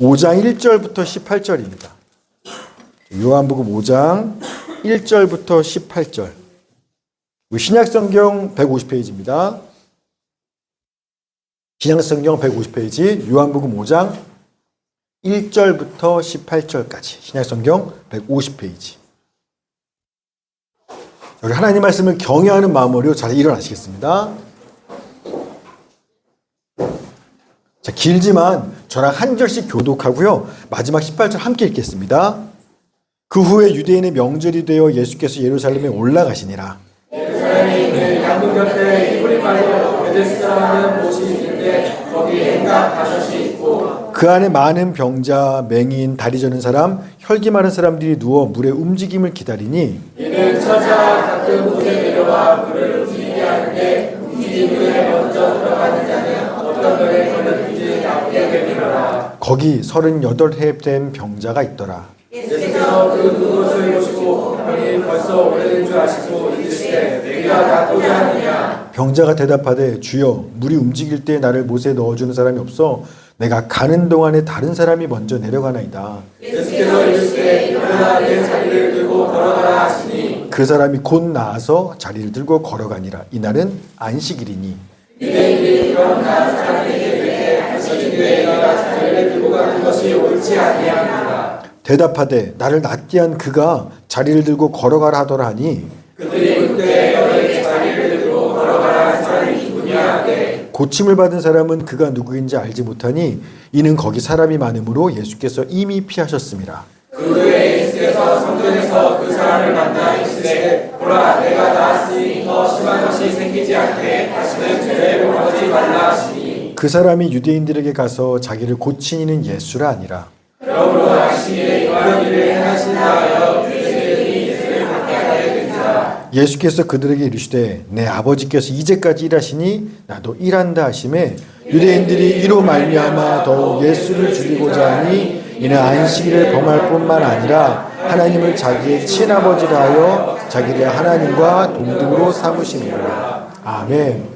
5장 1절부터 18절입니다. 요한복음 5장 1절부터 18절. 신약성경 150페이지입니다. 신약성경 150페이지 요한복음 5장 1절부터 18절까지 신약성경 150페이지. 여기 하나님 말씀을 경외하는 마음으로 잘 일어나시겠습니다. 자, 길지만 저랑 한 절씩 교독하고요. 마지막 18절 함께 읽겠습니다. 그 후에 유대인의 명절이 되어 예수께서 예루살렘에 올라가시니라. 예루살렘에 있는 양문 곁에 히브리말로 베데스다라는 곳이 있는데 거기 행각 5이 있고 그 안에 많은 병자, 맹인, 다리 저는 사람, 혈기 많은 사람들이 누워 물의 움직임을 기다리니 이는 처자가 가끔 물에 내려와 물을 움직이게 하는데 움직임 물에 먼저 들어가는 자는 어떤 별에 걸렸든지 낫게 되리라. 거기 38해 된 병자가 있더라. 예수께서 그 누구를 보시고 병이 벌써 오래된 줄 아시고 이르시되 내가 낫고자 하느냐. 병자가 대답하되 주여 물이 움직일 때 나를 못에 넣어주는 사람이 없어 내가 가는 동안에 다른 사람이 먼저 내려가나이다. 예수께서 이르시되 일어나 내 자리를 들고 걸어가라 하시니 그 사람이 곧 나아서 자리를 들고 걸어가니라. 이날은 안식일이니 유대인들이 그런 나은 사람에게 되게 안식일에 내가 자리를 들고 가는 것이 옳지 아니하니라. 대답하되 나를 낫게 한 그가 자리를 들고 걸어가라 하더라 하니 그들이 그때 너에게 자리를 들고 걸어가라 한 사람이 누구냐 하되 고침을 받은 사람은 그가 누구인지 알지 못하니 이는 거기 사람이 많으므로 예수께서 이미 피하셨음이라. 그 후에 예수께서 성전에서 그 사람을 만나 이르시되 보라 내가 나았으니 더 심한 것이 생기지 않게 다시는 죄를 범하지 말라 하시니 그 사람이 유대인들에게 가서 자기를 고치니는 예수라 아니라. 그러므로 안식일에 이러한 일을 행하신다 하여 유대인들이 예수를 받게 하게 된지라. 예수께서 그들에게 이르시되 내 아버지께서 이제까지 일하시니 나도 일한다 하시매 유대인들이 이로 말미암아 더욱 예수를 죽이고자 하니 이는 안식일을 범할 뿐만 아니라 하나님을 자기의 친아버지라 하여 자기를 하나님과 동등으로 삼으시니라. 아멘.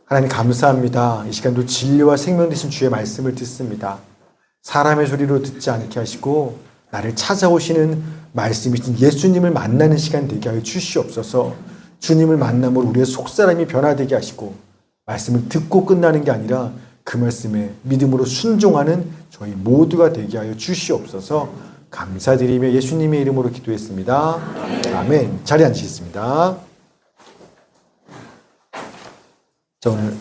하나님 감사합니다. 이 시간도 진리와 생명 되신 주의 말씀을 듣습니다. 사람의 소리로 듣지 않게 하시고 나를 찾아오시는 말씀이신 예수님을 만나는 시간 되게 하여 주시옵소서. 주님을 만남으로 우리의 속사람이 변화되게 하시고 말씀을 듣고 끝나는 게 아니라 그 말씀에 믿음으로 순종하는 저희 모두가 되게 하여 주시옵소서. 감사드리며 예수님의 이름으로 기도했습니다. 아멘. 자리에 앉으시겠습니다. 자, 오늘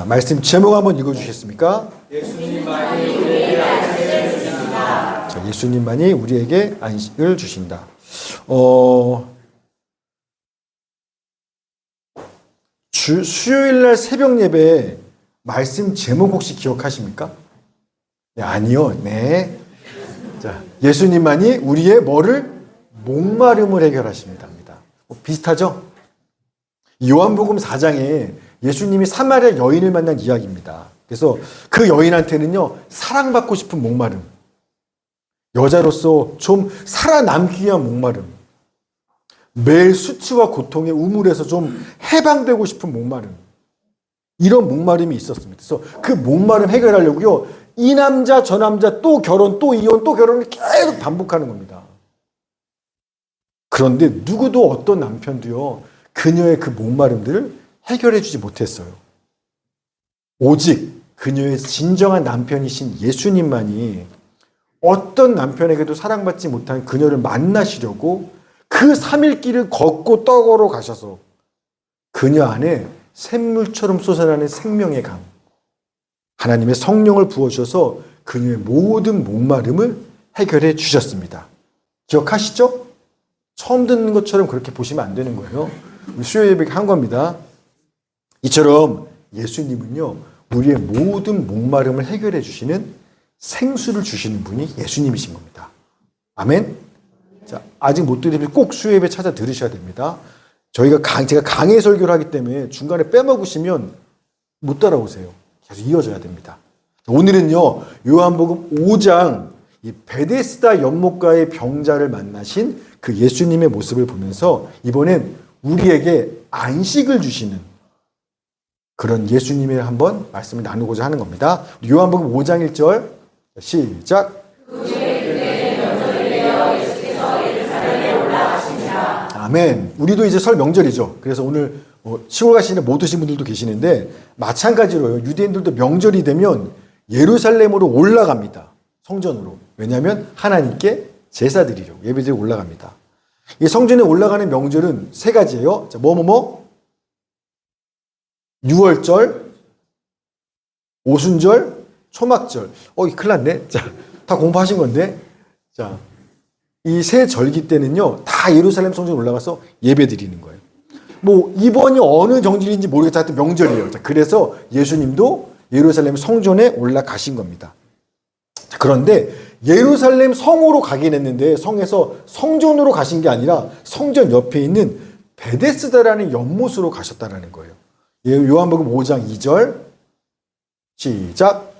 말씀 제목 한번 읽어주시겠습니까? 예수님만이 우리에게 안식을 주신다. 자, 예수님만이 우리에게 안식을 주신다. 수요일날 새벽 예배 말씀 제목 혹시 기억하십니까? 네, 아니요. 네. 자, 예수님만이 우리의 뭐를? 목마름을 해결하십니다. 비슷하죠? 요한복음 4장에 예수님이 사마리아 여인을 만난 이야기입니다. 그래서 그 여인한테는요, 사랑받고 싶은 목마름, 여자로서 좀 살아남기 위한 목마름, 매일 수치와 고통의 우물에서 좀 해방되고 싶은 목마름, 이런 목마름이 있었습니다. 그래서 그 목마름 해결하려고요, 이 남자 저 남자 또 결혼 또 이혼 또 결혼을 계속 반복하는 겁니다. 그런데 누구도 어떤 남편도요, 그녀의 그 목마름들을 해결해 주지 못했어요. 오직 그녀의 진정한 남편이신 예수님만이 어떤 남편에게도 사랑받지 못한 그녀를 만나시려고 그 3일 길을 걷고 떠걸어 가셔서 그녀 안에 샘물처럼 솟아나는 생명의 강, 하나님의 성령을 부어주셔서 그녀의 모든 목마름을 해결해 주셨습니다. 기억하시죠? 처음 듣는 것처럼 그렇게 보시면 안 되는 거예요. 우리 수요 예배 한 겁니다. 이처럼 예수님은요, 우리의 모든 목마름을 해결해 주시는 생수를 주시는 분이 예수님이신 겁니다. 아멘? 자, 아직 못 들으면 꼭 수요 예배 찾아 들으셔야 됩니다. 제가 강해 설교를 하기 때문에 중간에 빼먹으시면 못 따라오세요. 계속 이어져야 됩니다. 오늘은요, 요한복음 5장 이 베데스다 연못가의 병자를 만나신 그 예수님의 모습을 보면서 이번엔 우리에게 안식을 주시는 그런 예수님의 한번 말씀을 나누고자 하는 겁니다. 요한복음 5장 1절 시작. 아멘. 우리도 이제 설 명절이죠. 그래서 오늘 시골 가시는 못 오신 분들도 계시는데 마찬가지로요. 유대인들도 명절이 되면 예루살렘으로 올라갑니다. 성전으로. 왜냐하면 하나님께 제사 드리려고 예배드리러 올라갑니다. 이 성전에 올라가는 명절은 세 가지예요. 자, 유월절, 오순절, 초막절. 큰일 났네. 자, 다 공부하신 건데. 자, 이 세 절기 때는요, 다 예루살렘 성전 올라가서 예배 드리는 거예요. 이번이 어느 정절인지 모르겠다. 하여튼 명절이에요. 자, 그래서 예수님도 예루살렘 성전에 올라가신 겁니다. 자, 그런데 예루살렘 성으로 가긴 했는데 성에서 성전으로 가신 게 아니라 성전 옆에 있는 베데스다라는 연못으로 가셨다라는 거예요. 요한복음 5장 2절 시작.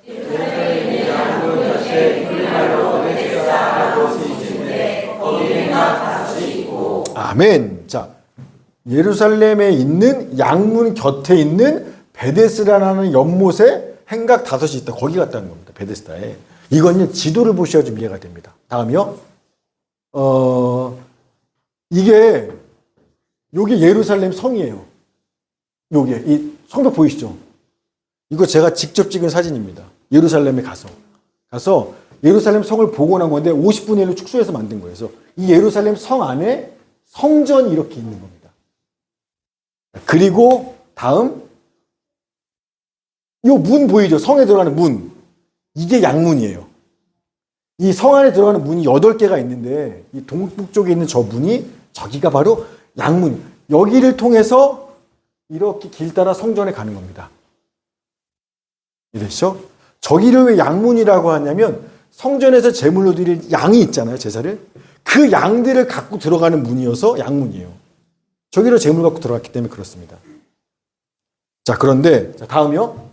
아멘. 자, 예루살렘에 있는 양문 곁에 있는 베데스다라는 연못에 행각 5이 있다. 거기 갔다는 겁니다. 베데스다에. 이건 지도를 보셔야 좀 이해가 됩니다. 다음이요. 요게 예루살렘 성이에요. 요게 이 성벽 보이시죠? 이거 제가 직접 찍은 사진입니다. 예루살렘에 가서 예루살렘 성을 보고 난 건데 50분의 1로 축소해서 만든 거예요. 그래서 이 예루살렘 성 안에 성전이 이렇게 있는 겁니다. 그리고 다음 요 문 보이죠? 성에 들어가는 문. 이게 양문이에요. 이 성 안에 들어가는 문이 8개가 있는데 이 동북쪽에 있는 저 문이 저기가 바로 양문. 여기를 통해서 이렇게 길 따라 성전에 가는 겁니다. 이랬죠? 저기를 왜 양문이라고 하냐면 성전에서 제물로 드릴 양이 있잖아요. 제사를. 그 양들을 갖고 들어가는 문이어서 양문이에요. 저기로 제물 갖고 들어갔기 때문에 그렇습니다. 자, 그런데 다음이요.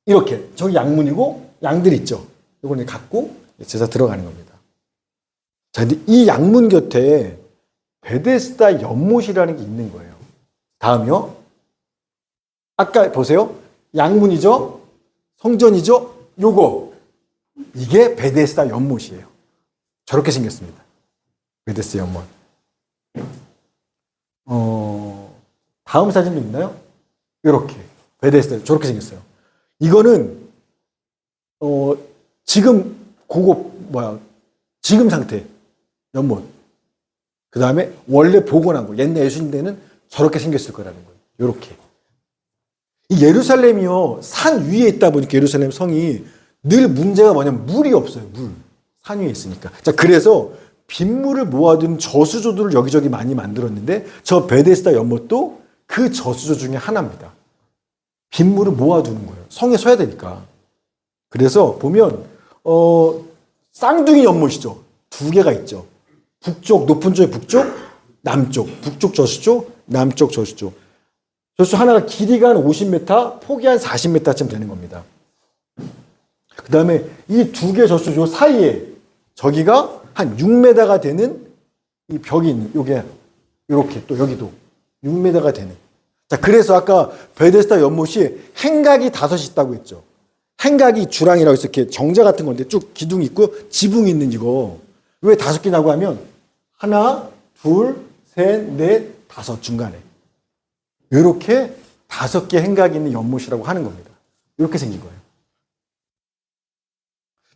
이렇게 저기 양문이고 양들 있죠. 이걸 갖고 제사 들어가는 겁니다. 자, 근데 이 양문 곁에 베데스다 연못이라는 게 있는 거예요. 다음이요. 아까 보세요. 양문이죠. 성전이죠. 이게 베데스다 연못이에요. 저렇게 생겼습니다. 베데스다 연못. 다음 사진도 있나요? 이렇게 베데스다 저렇게 생겼어요. 이거는 지금 지금 상태 연못. 그 다음에 원래 복원한 거. 옛날 예수님 때는 저렇게 생겼을 거라는 거예요. 이렇게. 이 예루살렘이요 산 위에 있다 보니까 예루살렘 성이 늘 문제가 뭐냐면 물이 없어요. 산 위에 있으니까. 자, 그래서 빗물을 모아둔 저수조들을 여기저기 많이 만들었는데 저 베데스다 연못도 그 저수조 중에 하나입니다. 빗물을 모아두는 거예요. 성에 서야 되니까. 그래서 보면 쌍둥이 연못이죠. 2개가 있죠. 북쪽, 높은 쪽에 북쪽, 남쪽. 북쪽 저수조, 남쪽 저수조. 저수조 하나가 길이가 한 50m, 폭이 한 40m쯤 되는 겁니다. 그 다음에 이 2개 저수조 사이에 저기가 한 6m가 되는 이 벽이 있는, 요게, 요렇게 또 여기도 6m가 되는. 자, 그래서 아까 베데스다 연못이 행각이 5이 있다고 했죠. 행각이 주랑이라고 해서 이렇게 정자 같은 건데 쭉 기둥이 있고 지붕이 있는 이거. 왜 5개냐고 하면 하나, 둘, 셋, 넷, 5 중간에. 이렇게 5개 행각이 있는 연못이라고 하는 겁니다. 이렇게 생긴 거예요.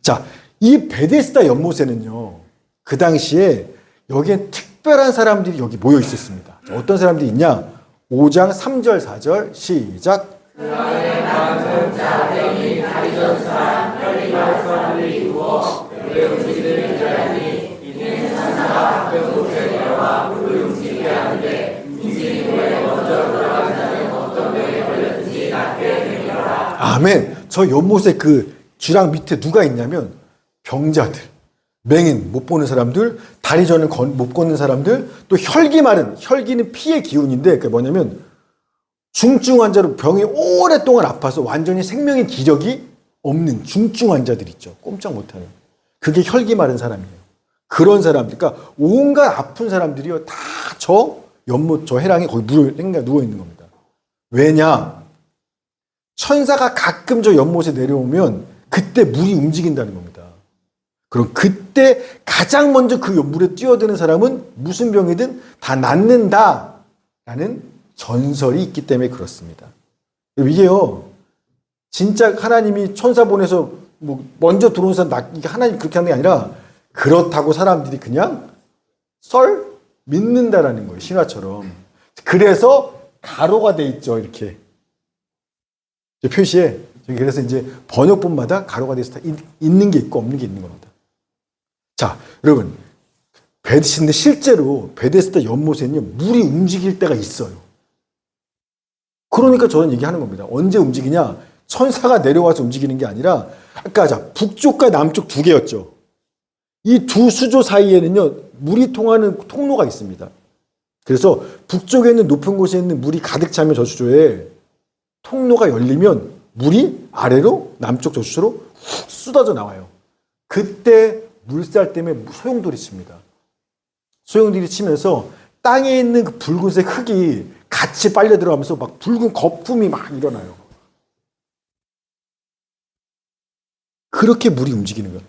자, 이 베데스다 연못에는요, 그 당시에 여기엔 특별한 사람들이 여기 모여 있었습니다. 자, 어떤 사람들이 있냐? 5장 3절, 4절, 시작. 아멘. 저 연못에 그 주랑 밑에 누가 있냐면 병자들, 맹인, 못 보는 사람들, 다리 저는 못 걷는 사람들, 또 혈기 마른, 혈기는 피의 기운인데 그게 뭐냐면 중증 환자로 병이 오랫동안 아파서 완전히 생명의 기력이 없는 중증 환자들 있죠. 꼼짝 못하는. 그게 혈기 마른 사람이에요. 그런 사람들, 그러니까 온갖 아픈 사람들이요 다 저 연못, 저 해랑에 거기 누워 있는 겁니다. 왜냐? 천사가 가끔 저 연못에 내려오면 그때 물이 움직인다는 겁니다. 그럼 그때 가장 먼저 그 물에 뛰어드는 사람은 무슨 병이든 다 낫는다라는 전설이 있기 때문에 그렇습니다. 이게요, 진짜 하나님이 천사 보내서 뭐 먼저 들어온 사람 이게 하나님 그렇게 하는 게 아니라 그렇다고 사람들이 그냥 믿는다라는 거예요. 신화처럼. 그래서 가로가 돼 있죠. 이렇게 표시에. 그래서 이제 번역본마다 가로가 돼서 다 있는 게 있고 없는 게 있는 겁니다. 자, 여러분, 근데 실제로 베데스다 연못에는요, 물이 움직일 때가 있어요. 그러니까 저는 얘기하는 겁니다. 언제 움직이냐? 천사가 내려와서 움직이는 게 아니라, 아까 북쪽과 남쪽 두 개였죠. 이 두 수조 사이에는요, 물이 통하는 통로가 있습니다. 그래서 북쪽에 있는 높은 곳에 있는 물이 가득 차면 저 수조에 통로가 열리면 물이 아래로, 남쪽 저 수조로 훅 쏟아져 나와요. 그때 물살 때문에 소용돌이 칩니다. 소용돌이 치면서 땅에 있는 그 붉은색 흙이 같이 빨려 들어가면서 막 붉은 거품이 막 일어나요. 그렇게 물이 움직이는 거예요.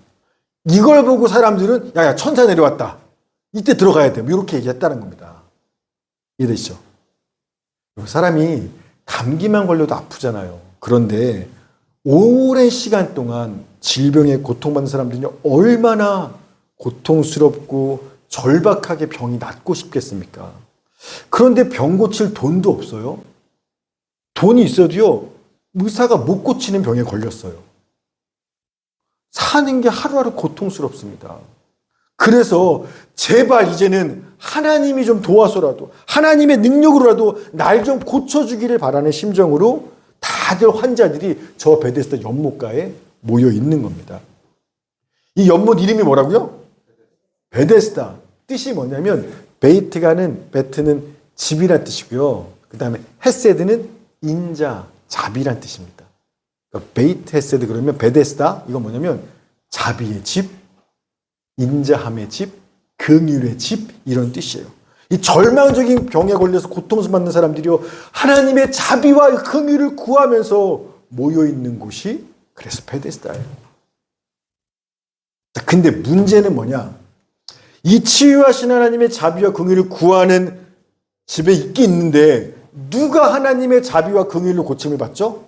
이걸 보고 사람들은 야 천사 내려왔다. 이때 들어가야 돼. 이렇게 얘기했다는 겁니다. 이해되시죠? 사람이 감기만 걸려도 아프잖아요. 그런데 오랜 시간 동안 질병에 고통받는 사람들이 얼마나 고통스럽고 절박하게 병이 낫고 싶겠습니까? 그런데 병 고칠 돈도 없어요. 돈이 있어도요, 의사가 못 고치는 병에 걸렸어요. 사는 게 하루하루 고통스럽습니다. 그래서 제발 이제는 하나님이 좀 도와서라도, 하나님의 능력으로라도 날 좀 고쳐주기를 바라는 심정으로 다들 환자들이 저 베데스다 연못가에 모여 있는 겁니다. 이 연못 이름이 뭐라고요? 베데스다. 뜻이 뭐냐면 베트는 집이란 뜻이고요. 그 다음에 헤세드는 인자, 자비란 뜻입니다. 그러니까 베이트 헤세드 그러면 베데스다, 이건 뭐냐면 자비의 집, 인자함의 집, 긍휼의 집, 이런 뜻이에요. 이 절망적인 병에 걸려서 고통받는 사람들이요, 하나님의 자비와 긍휼을 구하면서 모여있는 곳이 그래서 베데스다예요. 근데 문제는 뭐냐? 이 치유하신 하나님의 자비와 긍휼을 구하는 집에 있긴 있는데 누가 하나님의 자비와 긍휼로 고침을 받죠?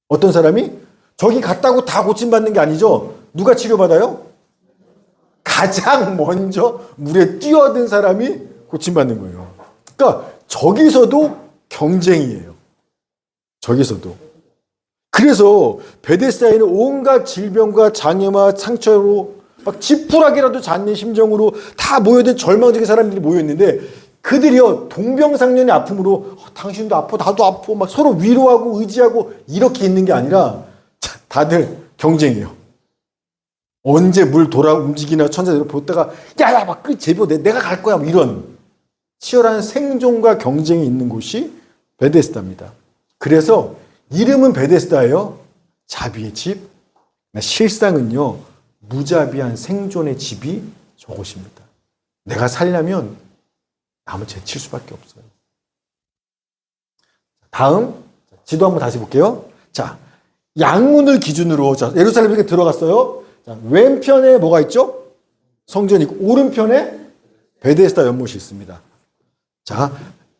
어떤 사람이? 저기 갔다고 다 고침받는 게 아니죠. 누가 치료받아요? 가장 먼저 물에 뛰어든 사람이 고침받는 거예요. 그러니까 저기서도 경쟁이에요. 저기서도. 그래서 베데스다에는 온갖 질병과 장애와 상처로 막 지푸라기라도 잡는 심정으로 다 모여든 절망적인 사람들이 모여있는데 그들이요, 동병상련의 아픔으로 당신도 아파, 나도 아파, 막 서로 위로하고 의지하고 이렇게 있는 게 아니라 다들 경쟁이에요. 언제 물 돌아 움직이나 천사대로 보다가 야야 막 제보 내가 갈 거야, 뭐 이런 치열한 생존과 경쟁이 있는 곳이 베데스다입니다. 그래서 이름은 베데스다예요. 자비의 집. 실상은요, 무자비한 생존의 집이 저곳입니다. 내가 살려면 남을 제칠 수밖에 없어요. 다음 지도 한번 다시 볼게요. 자, 양문을 기준으로 예루살렘에 들어갔어요. 자, 왼편에 뭐가 있죠? 성전이 있고 오른편에 베데스다 연못이 있습니다. 자,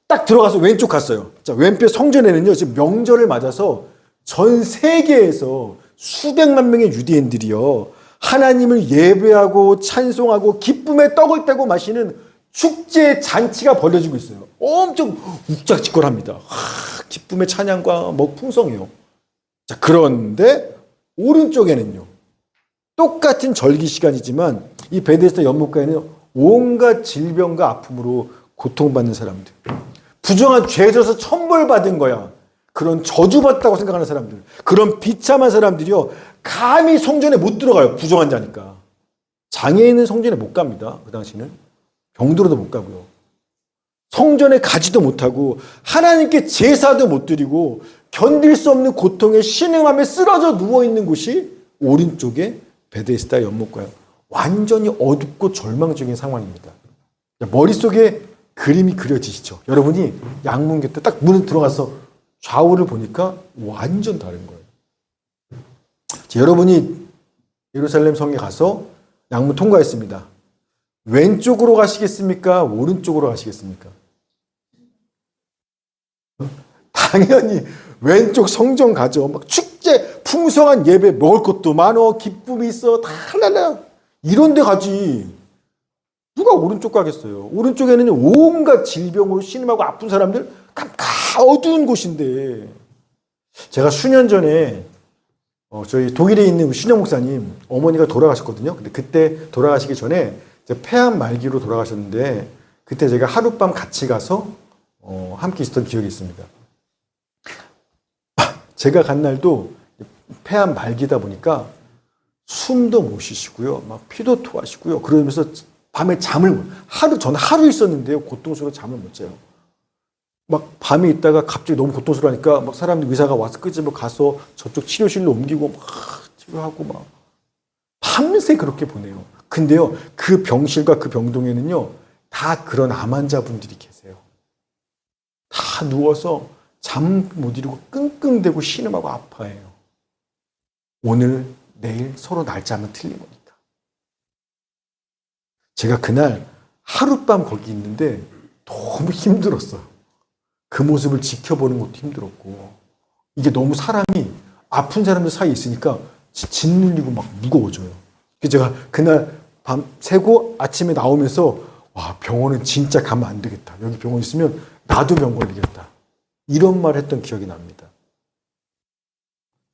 딱 들어가서 왼쪽 갔어요. 자, 왼편 성전에는요, 지금 명절을 맞아서 전 세계에서 수백만 명의 유대인들이요, 하나님을 예배하고 찬송하고 기쁨의 떡을 떼고 마시는 축제 잔치가 벌어지고 있어요. 엄청 욱작지껄합니다. 기쁨의 찬양과 뭐 풍성이요. 자, 그런데 오른쪽에는요, 똑같은 절기 시간이지만 이 베데스다 연못가에는 온갖 질병과 아픔으로 고통받는 사람들, 부정한 죄 져서 천벌받은 거야, 그런 저주받다고 생각하는 사람들, 그런 비참한 사람들이요, 감히 성전에 못 들어가요. 부정한 자니까. 장애인은 성전에 못 갑니다. 그 당시는 병들어도 못 가고요, 성전에 가지도 못하고 하나님께 제사도 못 드리고 견딜 수 없는 고통에 신음하며 쓰러져 누워있는 곳이 오른쪽에 베데스다 연못가요. 완전히 어둡고 절망적인 상황입니다. 머릿속에 그림이 그려지시죠? 여러분이 양문 곁에 딱 문에 들어가서 좌우를 보니까 완전 다른 거예요. 자, 여러분이 예루살렘 성에 가서 양문 통과했습니다. 왼쪽으로 가시겠습니까? 오른쪽으로 가시겠습니까? 당연히 왼쪽 성전 가죠. 막 축제, 풍성한 예배, 먹을 것도 많어, 기쁨이 있어, 다 할랄라. 이런 데 가지. 누가 오른쪽 가겠어요? 오른쪽에는 온갖 질병으로 신음하고 아픈 사람들, 어두운 곳인데. 제가 수년 전에 저희 독일에 있는 신영 목사님 어머니가 돌아가셨거든요. 근데 그때 돌아가시기 전에 폐암 말기로 돌아가셨는데 그때 제가 하룻밤 같이 가서 함께 있었던 기억이 있습니다. 제가 간 날도 폐암 말기다 보니까 숨도 못 쉬시고요. 막 피도 토하시고요. 그러면서 밤에 저는 하루 있었는데요. 고통스러워 잠을 못 자요. 막 밤에 있다가 갑자기 너무 고통스러우니까 막 사람들 의사가 와서 끄집어 가서 저쪽 치료실로 옮기고 막 치료하고 막 밤새 그렇게 보내요. 근데요, 그 병실과 그 병동에는요, 다 그런 암 환자분들이 계세요. 다 누워서 잠 못 이루고 끙끙대고 신음하고 아파해요. 오늘, 내일 서로 날짜만 틀린 거니까. 제가 그날 하룻밤 거기 있는데 너무 힘들었어요. 그 모습을 지켜보는 것도 힘들었고, 이게 너무 사람이 아픈 사람들 사이에 있으니까 짓눌리고 막 무거워져요. 그래서 제가 그날 밤 새고 아침에 나오면서 와, 병원은 진짜 가면 안 되겠다. 여기 병원 있으면 나도 병 걸리겠다. 이런 말 했던 기억이 납니다.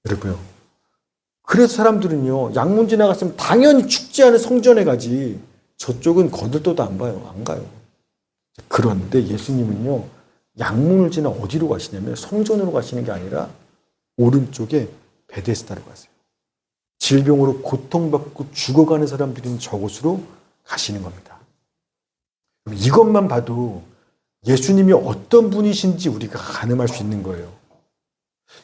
여러분요. 그래서 사람들은요, 양문 지나갔으면 당연히 축제하는 성전에 가지 저쪽은 거들떠도 안 봐요. 안 가요. 그런데 예수님은요, 양문을 지나 어디로 가시냐면 성전으로 가시는 게 아니라 오른쪽에 베데스다로 가세요. 질병으로 고통받고 죽어가는 사람들인 저곳으로 가시는 겁니다. 이것만 봐도 예수님이 어떤 분이신지 우리가 가늠할 수 있는 거예요.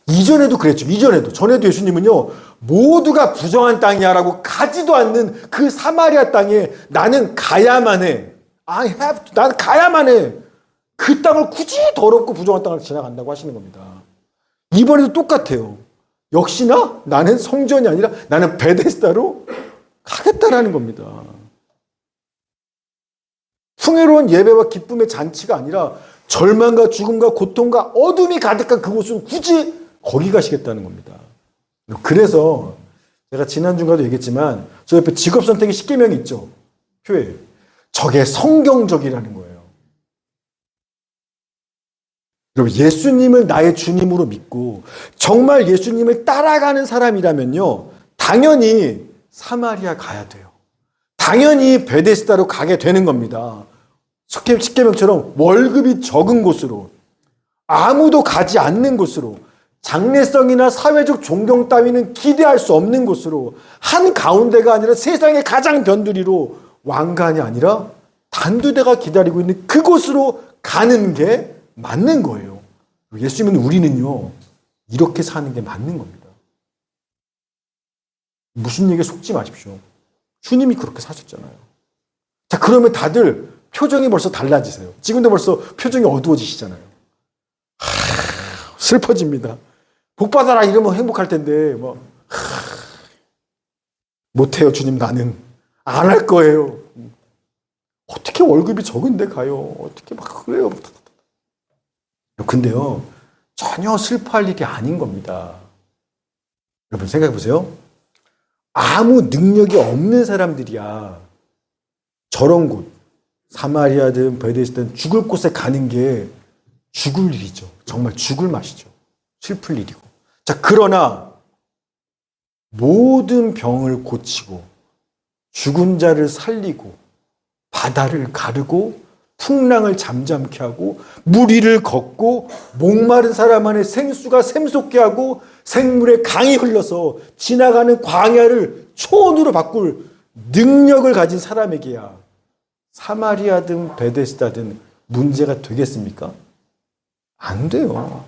이전에도 그랬죠. 전에도 예수님은요, 모두가 부정한 땅이야라고 가지도 않는 그 사마리아 땅에 나는 가야만 해. 나는 가야만 해. 그 땅을 굳이 더럽고 부정한 땅을 지나간다고 하시는 겁니다. 이번에도 똑같아요. 역시나 나는 성전이 아니라 나는 베데스다로 가겠다라는 겁니다. 풍요로운 예배와 기쁨의 잔치가 아니라 절망과 죽음과 고통과 어둠이 가득한 그곳으로 굳이 거기 가시겠다는 겁니다. 그래서 제가 지난주에도 얘기했지만 저 옆에 직업 선택의 10계명이 있죠. 표에. 저게 성경적이라는 거예요. 여러분, 예수님을 나의 주님으로 믿고 정말 예수님을 따라가는 사람이라면요, 당연히 사마리아 가야 돼요. 당연히 베데스다로 가게 되는 겁니다. 십계명처럼 월급이 적은 곳으로, 아무도 가지 않는 곳으로, 장래성이나 사회적 존경 따위는 기대할 수 없는 곳으로, 한 가운데가 아니라 세상의 가장 변두리로, 왕관이 아니라 단두대가 기다리고 있는 그곳으로 가는 게 맞는 거예요. 예수님은 우리는요, 이렇게 사는 게 맞는 겁니다. 무슨 얘기에 속지 마십시오. 주님이 그렇게 사셨잖아요. 자, 그러면 다들 표정이 벌써 달라지세요. 지금도 벌써 표정이 어두워지시잖아요. 슬퍼집니다. 복 받아라 이러면 행복할 텐데, 못해요, 주님, 나는. 안 할 거예요. 어떻게 월급이 적은데 가요? 어떻게 막 그래요? 근데요, 전혀 슬퍼할 일이 아닌 겁니다. 여러분 생각해 보세요. 아무 능력이 없는 사람들이야 저런 곳, 사마리아든 베데스다든 죽을 곳에 가는 게 죽을 일이죠. 정말 죽을 맛이죠. 슬플 일이고. 자, 그러나 모든 병을 고치고 죽은 자를 살리고 바다를 가르고 풍랑을 잠잠케 하고 물 위를 걷고 목마른 사람 안에 생수가 샘솟게 하고 생물의 강이 흘러서 지나가는 광야를 초원으로 바꿀 능력을 가진 사람에게야 사마리아든 베데스다든 문제가 되겠습니까? 안 돼요.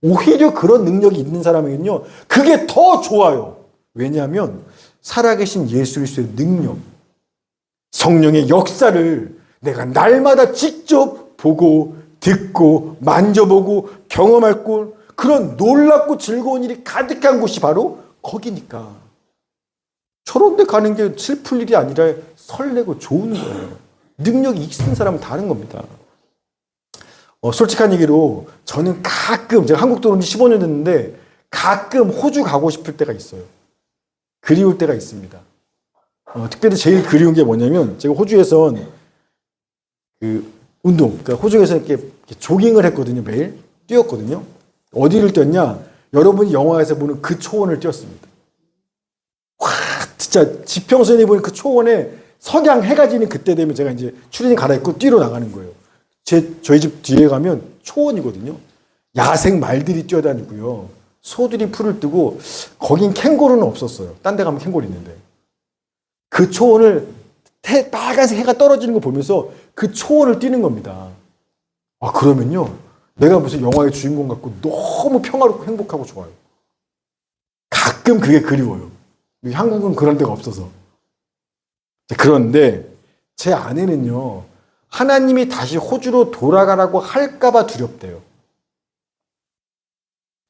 오히려 그런 능력이 있는 사람에게는요, 그게 더 좋아요. 왜냐하면 살아계신 예수 그리스도의 능력, 성령의 역사를 내가 날마다 직접 보고 듣고 만져보고 경험할 곳, 그런 놀랍고 즐거운 일이 가득한 곳이 바로 거기니까. 저런 데 가는 게 슬플 일이 아니라 설레고 좋은 거예요. 능력이 있는 사람은 다른 겁니다. 솔직한 얘기로 저는 가끔, 제가 한국 들어온 지 15년 됐는데 가끔 호주 가고 싶을 때가 있어요. 그리울 때가 있습니다. 특별히 제일 그리운 게 뭐냐면, 제가 호주에선 그 운동, 그러니까 호주에서 이렇게 조깅을 했거든요. 매일 뛰었거든요. 어디를 뛰었냐? 여러분이 영화에서 보는 그 초원을 뛰었습니다. 와, 진짜 지평선이 보는 그 초원에 석양 해가 지는 그때 되면 제가 이제 추리닝 갈아입고 뛰러 나가는 거예요. 저희 집 뒤에 가면 초원이거든요. 야생 말들이 뛰어다니고요. 소들이 풀을 뜨고, 거긴 캥거루는 없었어요. 딴 데 가면 캥거루 있는데. 그 초원을 빨간색 해가 떨어지는 거 보면서 그 초원을 뛰는 겁니다. 그러면요, 내가 무슨 영화의 주인공 같고 너무 평화롭고 행복하고 좋아요. 가끔 그게 그리워요. 한국은 그런 데가 없어서. 그런데 제 아내는요, 하나님이 다시 호주로 돌아가라고 할까봐 두렵대요.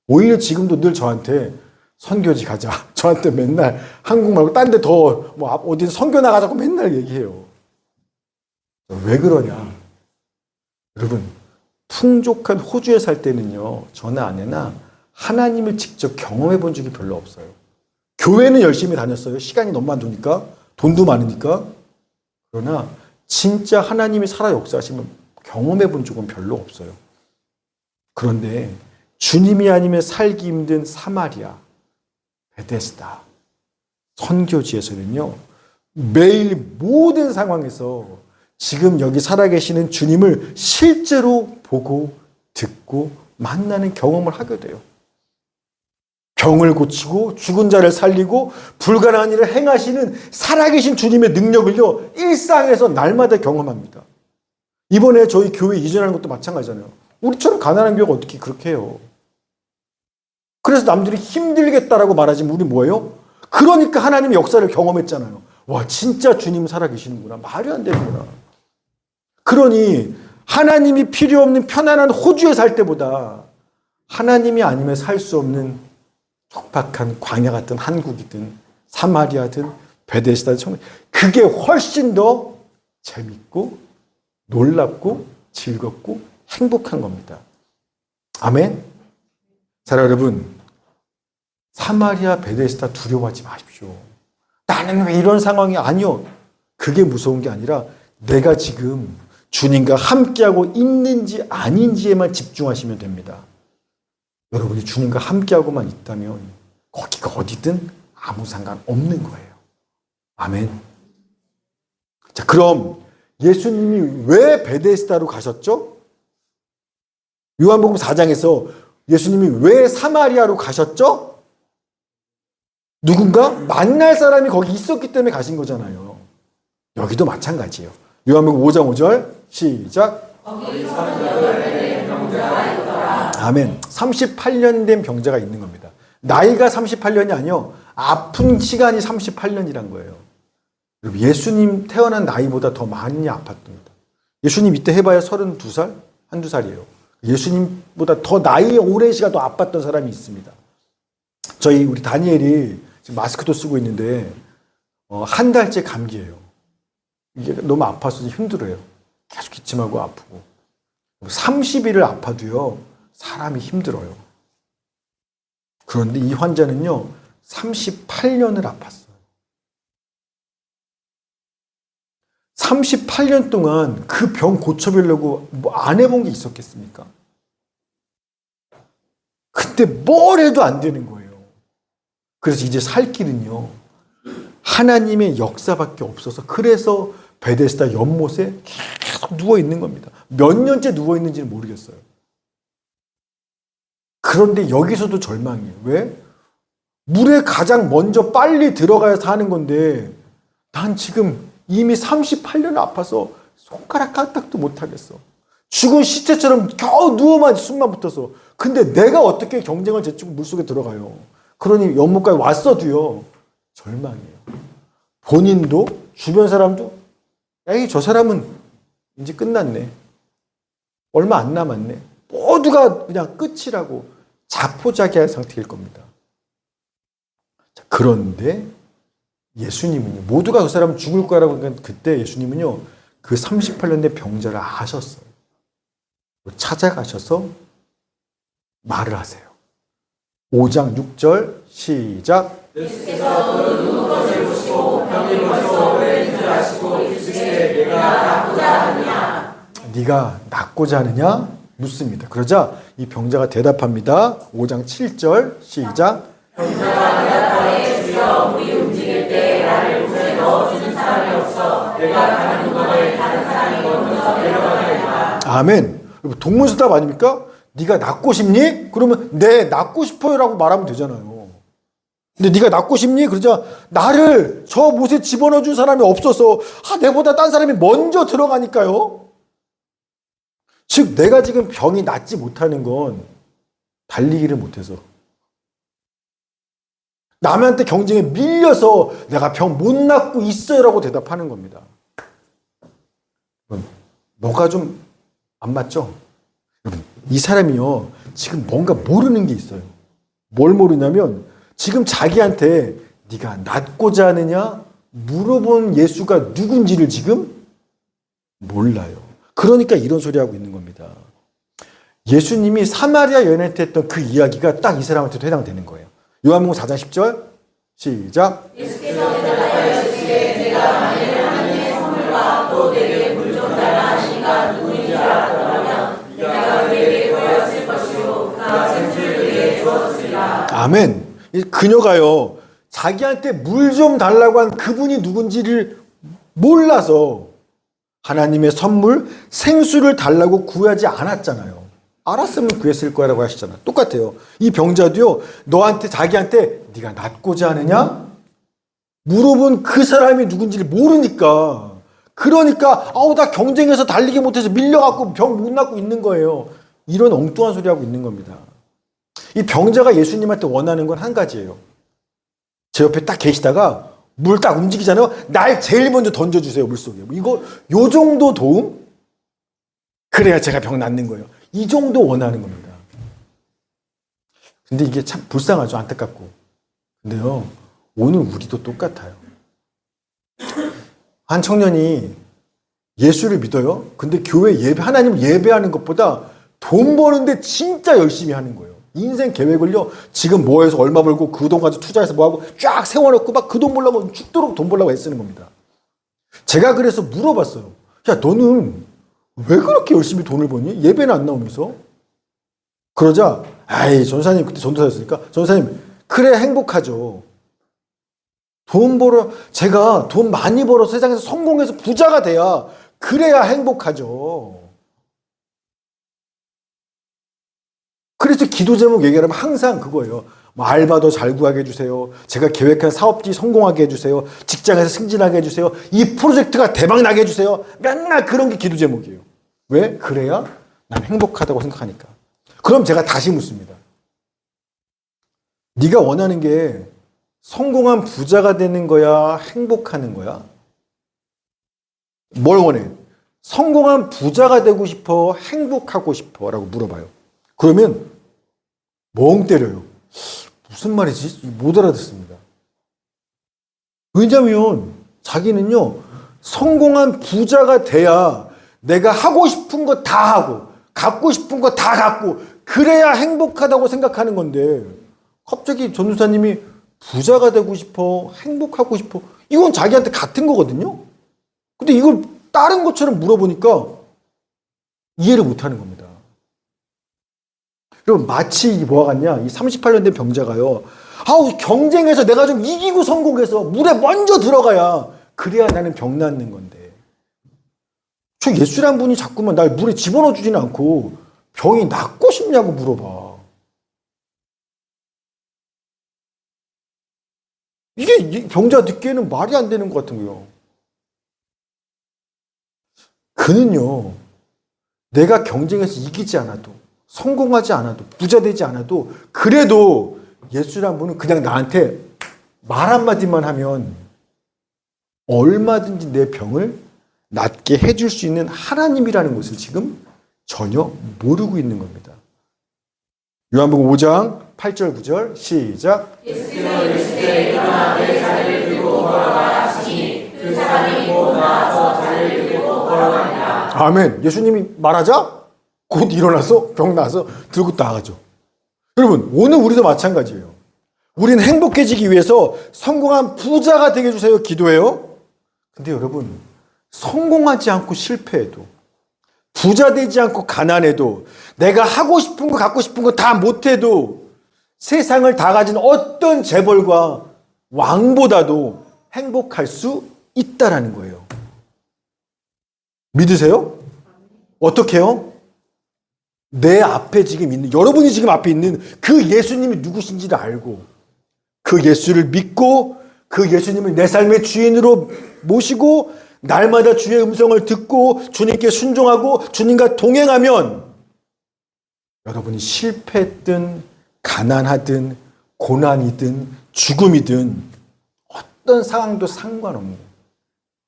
오히려 지금도 늘 저한테 선교지 가자. 저한테 맨날 한국 말고 딴 데 더 어디 선교 나가자고 맨날 얘기해요. 왜 그러냐? 여러분, 풍족한 호주에 살 때는요, 저나 아내나 하나님을 직접 경험해 본 적이 별로 없어요. 교회는 열심히 다녔어요. 시간이 너무 많으니까, 돈도 많으니까. 그러나 진짜 하나님이 살아 역사하시면 경험해 본 적은 별로 없어요. 그런데 주님이 아니면 살기 힘든 사마리아, 베데스다, 선교지에서는요, 매일 모든 상황에서 지금 여기 살아계시는 주님을 실제로 보고 듣고 만나는 경험을 하게 돼요. 병을 고치고 죽은 자를 살리고 불가능한 일을 행하시는 살아계신 주님의 능력을요, 일상에서 날마다 경험합니다. 이번에 저희 교회 이전하는 것도 마찬가지잖아요. 우리처럼 가난한 교회가 어떻게 그렇게 해요? 그래서 남들이 힘들겠다라고 말하지만 우리 뭐예요? 그러니까 하나님의 역사를 경험했잖아요. 와, 진짜 주님 살아계시는구나. 말이 안 되는구나. 그러니 하나님이 필요 없는 편안한 호주에 살 때보다 하나님이 아니면 살 수 없는 촉박한 광야 같은 한국이든 사마리아든 베데스다든, 그게 훨씬 더 재밌고 놀랍고 즐겁고 행복한 겁니다. 아멘. 자, 여러분, 사마리아 베데스다 두려워하지 마십시오. 나는 왜 이런 상황이 아니요. 그게 무서운 게 아니라 내가 지금 주님과 함께하고 있는지 아닌지에만 집중하시면 됩니다. 여러분이 주님과 함께하고만 있다면 거기가 어디든 아무 상관없는 거예요. 아멘. 자, 그럼 예수님이 왜 베데스다로 가셨죠? 요한복음 4장에서 예수님이 왜 사마리아로 가셨죠? 누군가 만날 사람이 거기 있었기 때문에 가신 거잖아요. 여기도 마찬가지예요. 요한복음 5장 5절 시작. 아멘. 38년 된 병자가 있는 겁니다. 나이가 38년이 아니요, 아픈 시간이 38년이란 거예요. 예수님 태어난 나이보다 더 많이 아팠답니다. 예수님 이때 해봐야 32살? 한두 살이에요. 예수님보다 더 나이 오랜 시간 더 아팠던 사람이 있습니다. 우리 다니엘이 지금 마스크도 쓰고 있는데, 한 달째 감기예요. 이게 너무 아파서 힘들어요. 계속 기침하고 아프고. 30일을 아파도요, 사람이 힘들어요. 그런데 이 환자는요, 38년을 아팠어요. 38년 동안 그 병 고쳐보려고 안 해본 게 있었겠습니까? 근데 뭘 해도 안 되는 거예요. 그래서 이제 살 길은요, 하나님의 역사밖에 없어서, 그래서 베데스다 연못에 계속 누워있는 겁니다. 몇 년째 누워있는지는 모르겠어요. 그런데 여기서도 절망이에요. 왜? 물에 가장 먼저 빨리 들어가야 사는 건데 난 지금 이미 38년 아파서 손가락 까딱도 못하겠어. 죽은 시체처럼 겨우 누워만 숨만 붙어서. 근데 내가 어떻게 경쟁을 제치고 물속에 들어가요. 그러니 연못까지 왔어도요, 절망이에요. 본인도 주변 사람도 에이, 저 사람은 이제 끝났네. 얼마 안 남았네. 모두가 그냥 끝이라고 자포자기할 상태일 겁니다. 그런데 예수님은요, 모두가 그 사람은 죽을 거라고 하니까 그때 예수님은요, 그 38년 된 병자를 아셨어요. 찾아가셔서 말을 하세요. 5장 6절 시작. 예수께서 그 눈것을 보시고 병이 벌써 오래된 줄 아시고 이르시되 내가 낫고자 하느냐. 네가 낫고자 하느냐? 묻습니다. 그러자 이 병자가 대답합니다. 5장 7절 시작. 병자가 대답하되 주여 물이 움직일 때 나를 물에 넣어주는 사람이 없어 내가 가는 동안에 다른 사람이 먼저 내려가리이다. 아멘. 동문서답 아닙니까? 네가 낫고 싶니? 그러면 네, 낫고 싶어요라고 말하면 되잖아요. 근데 네가 낫고 싶니? 그러자 나를 저 못에 집어넣어 준 사람이 없어서 내보다 딴 사람이 먼저 들어가니까요. 즉 내가 지금 병이 낫지 못하는 건 달리기를 못해서 남한테 경쟁에 밀려서 내가 병 못 낫고 있어요라고 대답하는 겁니다. 뭐가 좀 안 맞죠? 여러분, 이 사람이요, 지금 뭔가 모르는 게 있어요. 뭘 모르냐면, 지금 자기한테 네가 낫고자 하느냐? 물어본 예수가 누군지를 지금 몰라요. 그러니까 이런 소리 하고 있는 겁니다. 예수님이 사마리아 여인한테 했던 그 이야기가 딱 이 사람한테도 해당되는 거예요. 요한복음 4장 10절 시작. 예수께서 대답하여 이르시되 내가 만일 하나님의 선물과 또 내게 물 좀 달라 네가 누구인지 알았더라면 내가 그에게 보였을 것이요 그가 샘을 그에게 주었으리라. 아멘. 그녀가요, 자기한테 물 좀 달라고 한 그분이 누군지를 몰라서 하나님의 선물 생수를 달라고 구하지 않았잖아요. 알았으면 구했을 거라고 하시잖아요. 똑같아요. 이 병자도요, 너한테 자기한테 네가 낫고자 하느냐? 물어본 그 사람이 누군지를 모르니까, 그러니까 나 경쟁에서 달리기 못해서 밀려갖고 병 못 낫고 있는 거예요. 이런 엉뚱한 소리 하고 있는 겁니다. 이 병자가 예수님한테 원하는 건 한 가지예요. 제 옆에 딱 계시다가 물 딱 움직이잖아요. 날 제일 먼저 던져주세요, 물속에. 요 정도 도움? 그래야 제가 병 낫는 거예요. 이 정도 원하는 겁니다. 근데 이게 참 불쌍하죠, 안타깝고. 근데요, 오늘 우리도 똑같아요. 한 청년이 예수를 믿어요. 근데 교회 하나님을 예배하는 것보다 돈 버는데 진짜 열심히 하는 거예요. 인생 계획을요, 지금 뭐 해서 얼마 벌고 그 돈 가지고 투자해서 뭐 하고 쫙 세워놓고 막 그 돈 벌려고 죽도록 돈 벌려고 애쓰는 겁니다. 제가 그래서 물어봤어요. 야, 너는 왜 그렇게 열심히 돈을 버니? 예배는 안 나오면서. 그러자, 전사님 그때 전도사였으니까, 전사님, 그래 행복하죠. 제가 돈 많이 벌어서 세상에서 성공해서 부자가 돼야, 그래야 행복하죠. 그래서 기도 제목 얘기하면 항상 그거예요. 알바도 잘 구하게 해주세요. 제가 계획한 사업지 성공하게 해주세요. 직장에서 승진하게 해주세요. 이 프로젝트가 대박나게 해주세요. 맨날 그런 게 기도 제목이에요. 왜? 그래야 난 행복하다고 생각하니까. 그럼 제가 다시 묻습니다. 네가 원하는 게 성공한 부자가 되는 거야? 행복하는 거야? 뭘 원해? 성공한 부자가 되고 싶어? 행복하고 싶어? 라고 물어봐요. 그러면 멍 때려요. 무슨 말이지? 못 알아듣습니다. 왜냐하면 자기는요, 성공한 부자가 돼야 내가 하고 싶은 거 다 하고 갖고 싶은 거 다 갖고 그래야 행복하다고 생각하는 건데, 갑자기 전도사님이 부자가 되고 싶어, 행복하고 싶어, 이건 자기한테 같은 거거든요. 근데 이걸 다른 것처럼 물어보니까 이해를 못하는 겁니다. 여러분, 마치 뭐가 같냐? 이 38년 된 병자가요, 경쟁에서 내가 좀 이기고 성공해서 물에 먼저 들어가야 그래야 나는 병 낫는 건데, 저 예수란 분이 자꾸만 날 물에 집어넣어 주지는 않고 병이 낫고 싶냐고 물어봐. 이게 병자 듣기에는 말이 안 되는 것 같은 거예요. 그는요, 내가 경쟁에서 이기지 않아도, 성공하지 않아도, 부자 되지 않아도, 그래도 예수란 분은 그냥 나한테 말 한마디만 하면 얼마든지 내 병을 낫게 해줄 수 있는 하나님이라는 것을 지금 전혀 모르고 있는 겁니다. 요한복음 5장 8절 9절 시작. 예수께서 이르시되 일어나 내 자리를 들고 걸어가라 하시니 그 사람이 곧 나와서 자리를 들고 걸어가니라. 아멘. 예수님이 말하자 곧 일어나서 병 나서 들고 나가죠. 여러분, 오늘 우리도 마찬가지예요. 우리는 행복해지기 위해서 성공한 부자가 되게 해주세요 기도해요. 근데 여러분, 성공하지 않고 실패해도, 부자 되지 않고 가난해도, 내가 하고 싶은 거 갖고 싶은 거 다 못해도 세상을 다 가진 어떤 재벌과 왕보다도 행복할 수 있다라는 거예요. 믿으세요? 어떻게요? 내 앞에 지금 있는, 여러분이 지금 앞에 있는 그 예수님이 누구신지를 알고 그 예수를 믿고 그 예수님을 내 삶의 주인으로 모시고 날마다 주의 음성을 듣고 주님께 순종하고 주님과 동행하면 여러분이 실패했든 가난하든 고난이든 죽음이든 어떤 상황도 상관없는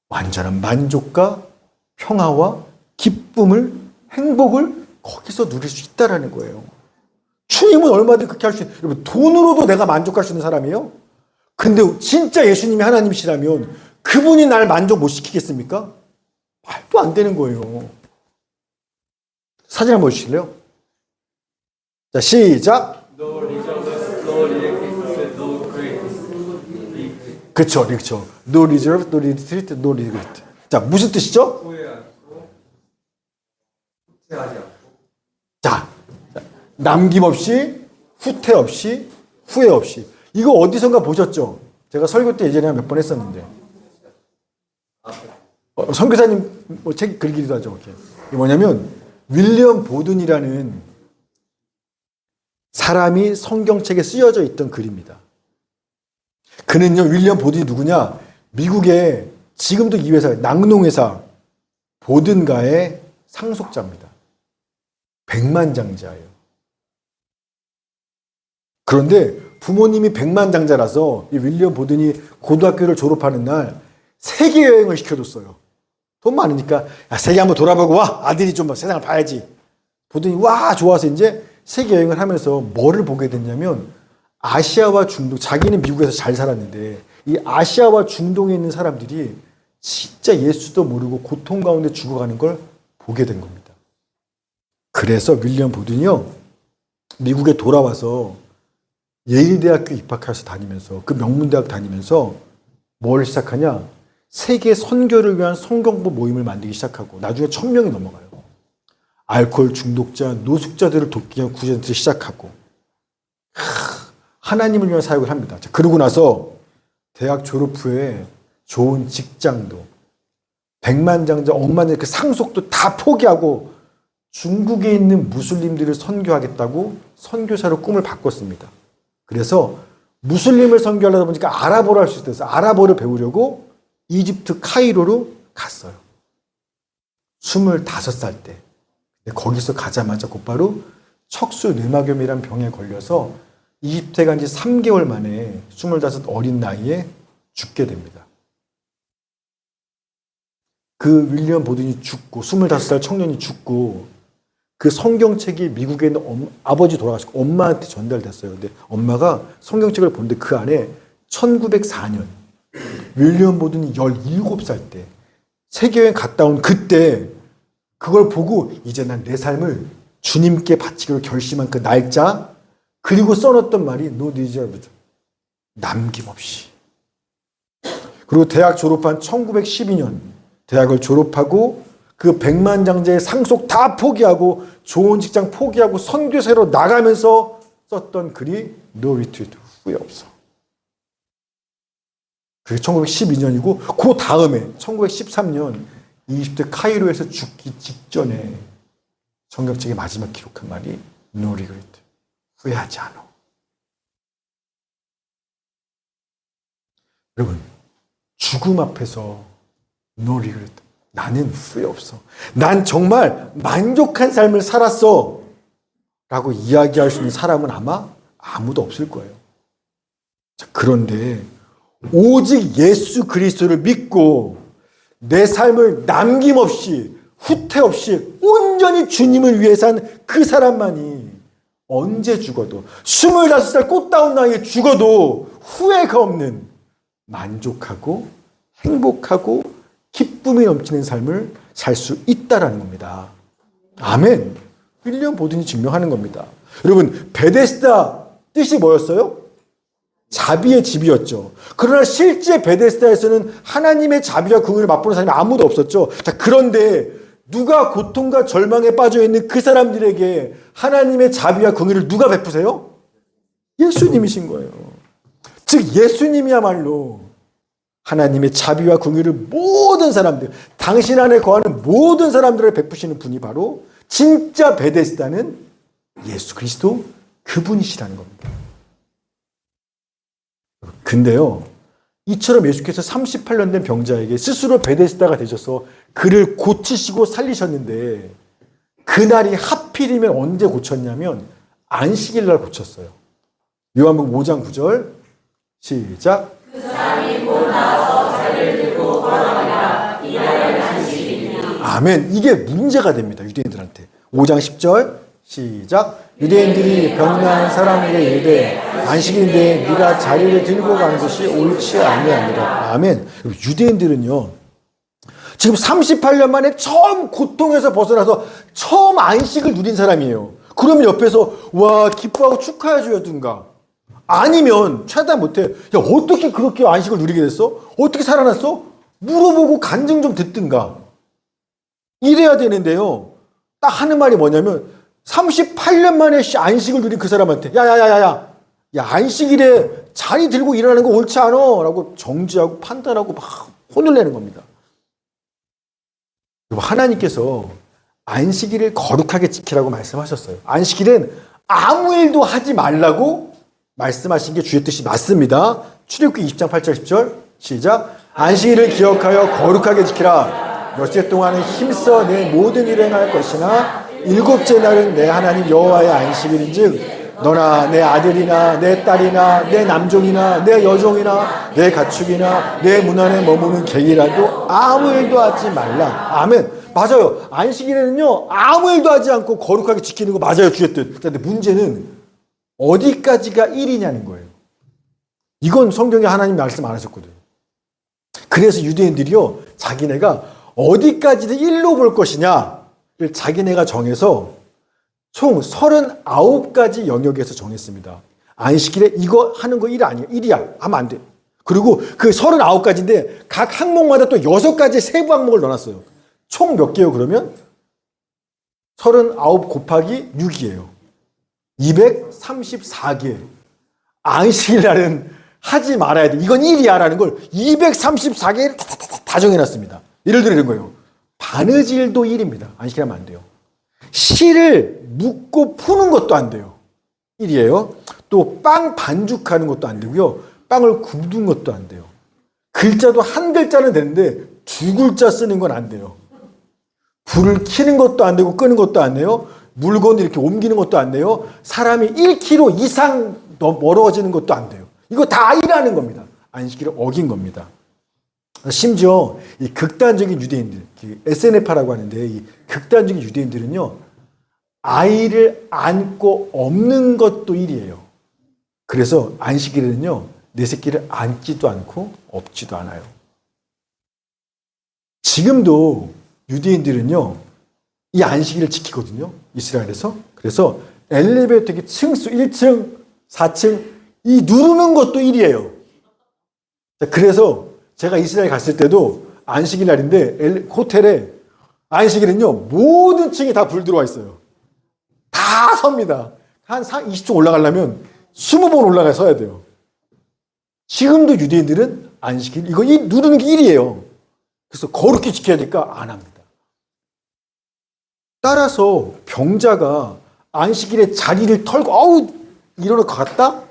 완전한 만족과 평화와 기쁨을, 행복을 거기서 누릴 수 있다는 거예요. 주님은 얼마든지 그렇게 할 수 있어요. 여러분, 돈으로도 내가 만족할 수 있는 사람이에요? 근데 진짜 예수님이 하나님이시라면 그분이 날 만족 못 시키겠습니까? 말도 안 되는 거예요. 사진 한번 보실래요? 자, 시작. 그렇죠, 그렇죠. No reserve, no retreat, no regret. 자, 무슨 뜻이죠? 자, 남김없이, 후퇴 없이, 후회 없이. 이거 어디선가 보셨죠? 제가 설교 때 예전에 몇 번 했었는데. 선교사님 책 글기도 하죠. 이렇게. 이게 뭐냐면 윌리엄 보든이라는 사람이 성경책에 쓰여져 있던 글입니다. 그는요, 윌리엄 보든이 누구냐? 미국의 지금도 이 회사, 낙농회사 보든가의 상속자입니다. 백만장자예요. 그런데 부모님이 백만장자라서 이 윌리엄 보든이 고등학교를 졸업하는 날 세계 여행을 시켜줬어요. 돈 많으니까 야, 세계 한번 돌아보고 와. 아들이 좀 세상을 봐야지. 보든이 와 좋아서 이제 세계 여행을 하면서 뭐를 보게 됐냐면 아시아와 중동, 자기는 미국에서 잘 살았는데 이 아시아와 중동에 있는 사람들이 진짜 예수도 모르고 고통 가운데 죽어가는 걸 보게 된 겁니다. 그래서 윌리엄 보든이요, 미국에 돌아와서 예일대학교 입학해서 다니면서 그 명문대학 다니면서 뭘 시작하냐? 세계 선교를 위한 성경부 모임을 만들기 시작하고 나중에 1000명이 넘어가요. 알코올 중독자, 노숙자들을 돕기 위한 구제센터를 시작하고 하나님을 위한 사역을 합니다. 자, 그러고 나서 대학 졸업 후에 좋은 직장도, 백만장자, 억만의 그 상속도 다 포기하고 중국에 있는 무슬림들을 선교하겠다고 선교사로 꿈을 바꿨습니다. 그래서 무슬림을 선교하려다 보니까 아랍어를 할 수 있어서 아랍어를 배우려고 이집트 카이로로 갔어요. 25살 때. 거기서 가자마자 곧바로 척수 뇌막염이란 병에 걸려서 이집트에 간 지 3개월 만에 25 어린 나이에 죽게 됩니다. 그 윌리엄 보든이 죽고 25살 청년이 죽고 그 성경책이 미국에 있는 아버지 돌아가시고 엄마한테 전달됐어요. 근데 엄마가 성경책을 보는데 그 안에 1904년 윌리엄 보든이 17살 때 세계여행 갔다 온 그때 그걸 보고 이제 난 내 삶을 주님께 바치기로 결심한 그 날짜, 그리고 써놨던 말이 No reserved, 남김없이. 그리고 대학 졸업한 1912년 대학을 졸업하고 그 백만장자의 상속 다 포기하고 좋은 직장 포기하고 선교사로 나가면서 썼던 글이 No retreat, 후회 없어. 그게 1912년이고 그 다음에 1913년 이집트 카이로에서 죽기 직전에 성경책의 마지막 기록한 말이 No regret, 후회하지 않아. 여러분, 죽음 앞에서 No regret, 나는 후회 없어. 난 정말 만족한 삶을 살았어 라고 이야기할 수 있는 사람은 아마 아무도 없을 거예요. 자, 그런데 오직 예수 그리스도를 믿고 내 삶을 남김없이 후퇴 없이 온전히 주님을 위해 산 그 사람만이 언제 죽어도 25살 꽃다운 나이에 죽어도 후회가 없는 만족하고 행복하고 기쁨이 넘치는 삶을 살 수 있다라는 겁니다. 아멘. 윌리엄 보든이 증명하는 겁니다. 여러분, 베데스다 뜻이 뭐였어요? 자비의 집이었죠. 그러나 실제 베데스다에서는 하나님의 자비와 긍휼을 맛보는 사람이 아무도 없었죠. 자, 그런데 누가 고통과 절망에 빠져 있는 그 사람들에게 하나님의 자비와 긍휼을 누가 베푸세요? 예수님이신 거예요. 즉 예수님이야말로 하나님의 자비와 긍휼을 모든 사람들, 당신 안에 거하는 모든 사람들을 베푸시는 분이 바로 진짜 베데스다는 예수 그리스도 그분이시라는 겁니다. 근데요, 이처럼 예수께서 38년 된 병자에게 스스로 베데스다가 되셔서 그를 고치시고 살리셨는데 그날이 하필이면 언제 고쳤냐면 안식일 날 고쳤어요. 요한복음 5장 9절 시작. 그 사람이 곧 나와서 자리를 들고 걸어가니라. 이날은 안식일이니. 아멘. 이게 문제가 됩니다. 유대인들한테. 5장 10절 시작. 유대인들이 병난 사람에게 이르되 안식일인데 네가 자리를 들고 가는 것이 옳지 아니하니라. 아멘. 유대인들은요, 지금 38년 만에 처음 고통에서 벗어나서 처음 안식을 누린 사람이에요. 그러면 옆에서 와 기뻐하고 축하해 줘야든가, 아니면 최대한 못해, 야 어떻게 그렇게 안식을 누리게 됐어? 어떻게 살아났어? 물어보고 간증 좀 듣든가 이래야 되는데요, 딱 하는 말이 뭐냐면 38년 만에 안식을 누린 그 사람한테 야 안식일에 자리 들고 일하는 거 옳지 않아 라고 정지하고 판단하고 막 혼을 내는 겁니다. 하나님께서 안식일을 거룩하게 지키라고 말씀하셨어요. 안식일은 아무 일도 하지 말라고 말씀하신 게 주의 뜻이 맞습니다. 출애굽기 20장 8절 10절 시작. 안식일을 기억하여 거룩하게 지키라. 몇째 동안은 힘써 내 모든 일을 행할 것이나 일곱째 날은 내 하나님 여호와의 안식일인즉 너나 내 아들이나 내 딸이나 내 남종이나 내 여종이나 내 가축이나 내 문 안에 머무는 개이라도 아무 일도 하지 말라. 아멘. 맞아요. 안식일에는요 아무 일도 하지 않고 거룩하게 지키는 거 맞아요, 주의 뜻. 그런데 문제는 어디까지가 일이냐는 거예요. 이건 성경에 하나님 말씀 안 하셨거든요. 그래서 유대인들이요 자기네가 어디까지는 일로 볼 것이냐를 자기네가 정해서 총 39가지 영역에서 정했습니다. 안식일에 이거 하는 거 일 아니야. 일이야. 하면 안 돼. 그리고 그 39가지인데 각 항목마다 또 6가지 세부 항목을 넣어놨어요. 총 몇 개요 그러면? 39 곱하기 6이에요. 234개. 안식일 날은 하지 말아야 돼. 이건 일이야 라는 걸 234개를 다 정해놨습니다. 예를 들어 이런 거예요. 바느질도 일입니다. 안식일 하면 안 돼요. 실을 묶고 푸는 것도 안 돼요. 일이에요. 또 빵 반죽하는 것도 안 되고요. 빵을 굽는 것도 안 돼요. 글자도 한 글자는 되는데 2글자 쓰는 건 안 돼요. 불을 켜는 것도 안 되고 끄는 것도 안 돼요. 물건을 이렇게 옮기는 것도 안 돼요. 사람이 1km 이상 멀어지는 것도 안 돼요. 이거 다 일하는 겁니다. 안식일을 어긴 겁니다. 심지어 이 극단적인 유대인들, SNF라고 하는데 이 극단적인 유대인들은요 아이를 안고 없는 것도 일이에요. 그래서 안식일에는요 내 새끼를 안지도 않고 없지도 않아요. 지금도 유대인들은요 이 안식일을 지키거든요, 이스라엘에서. 그래서 엘리베이터 층수 1층, 4층 이 누르는 것도 일이에요. 그래서 제가 이스라엘 갔을 때도 안식일 날인데 호텔에 안식일은요 모든 층이 다 불 들어와 있어요. 다 섭니다. 한 20층 올라가려면 20번 올라가 서야 돼요. 지금도 유대인들은 안식일 이거 누르는 게 일이에요. 그래서 거룩히 지켜야 되니까 안 합니다. 따라서 병자가 안식일에 자리를 털고 아우 이러러 갔다?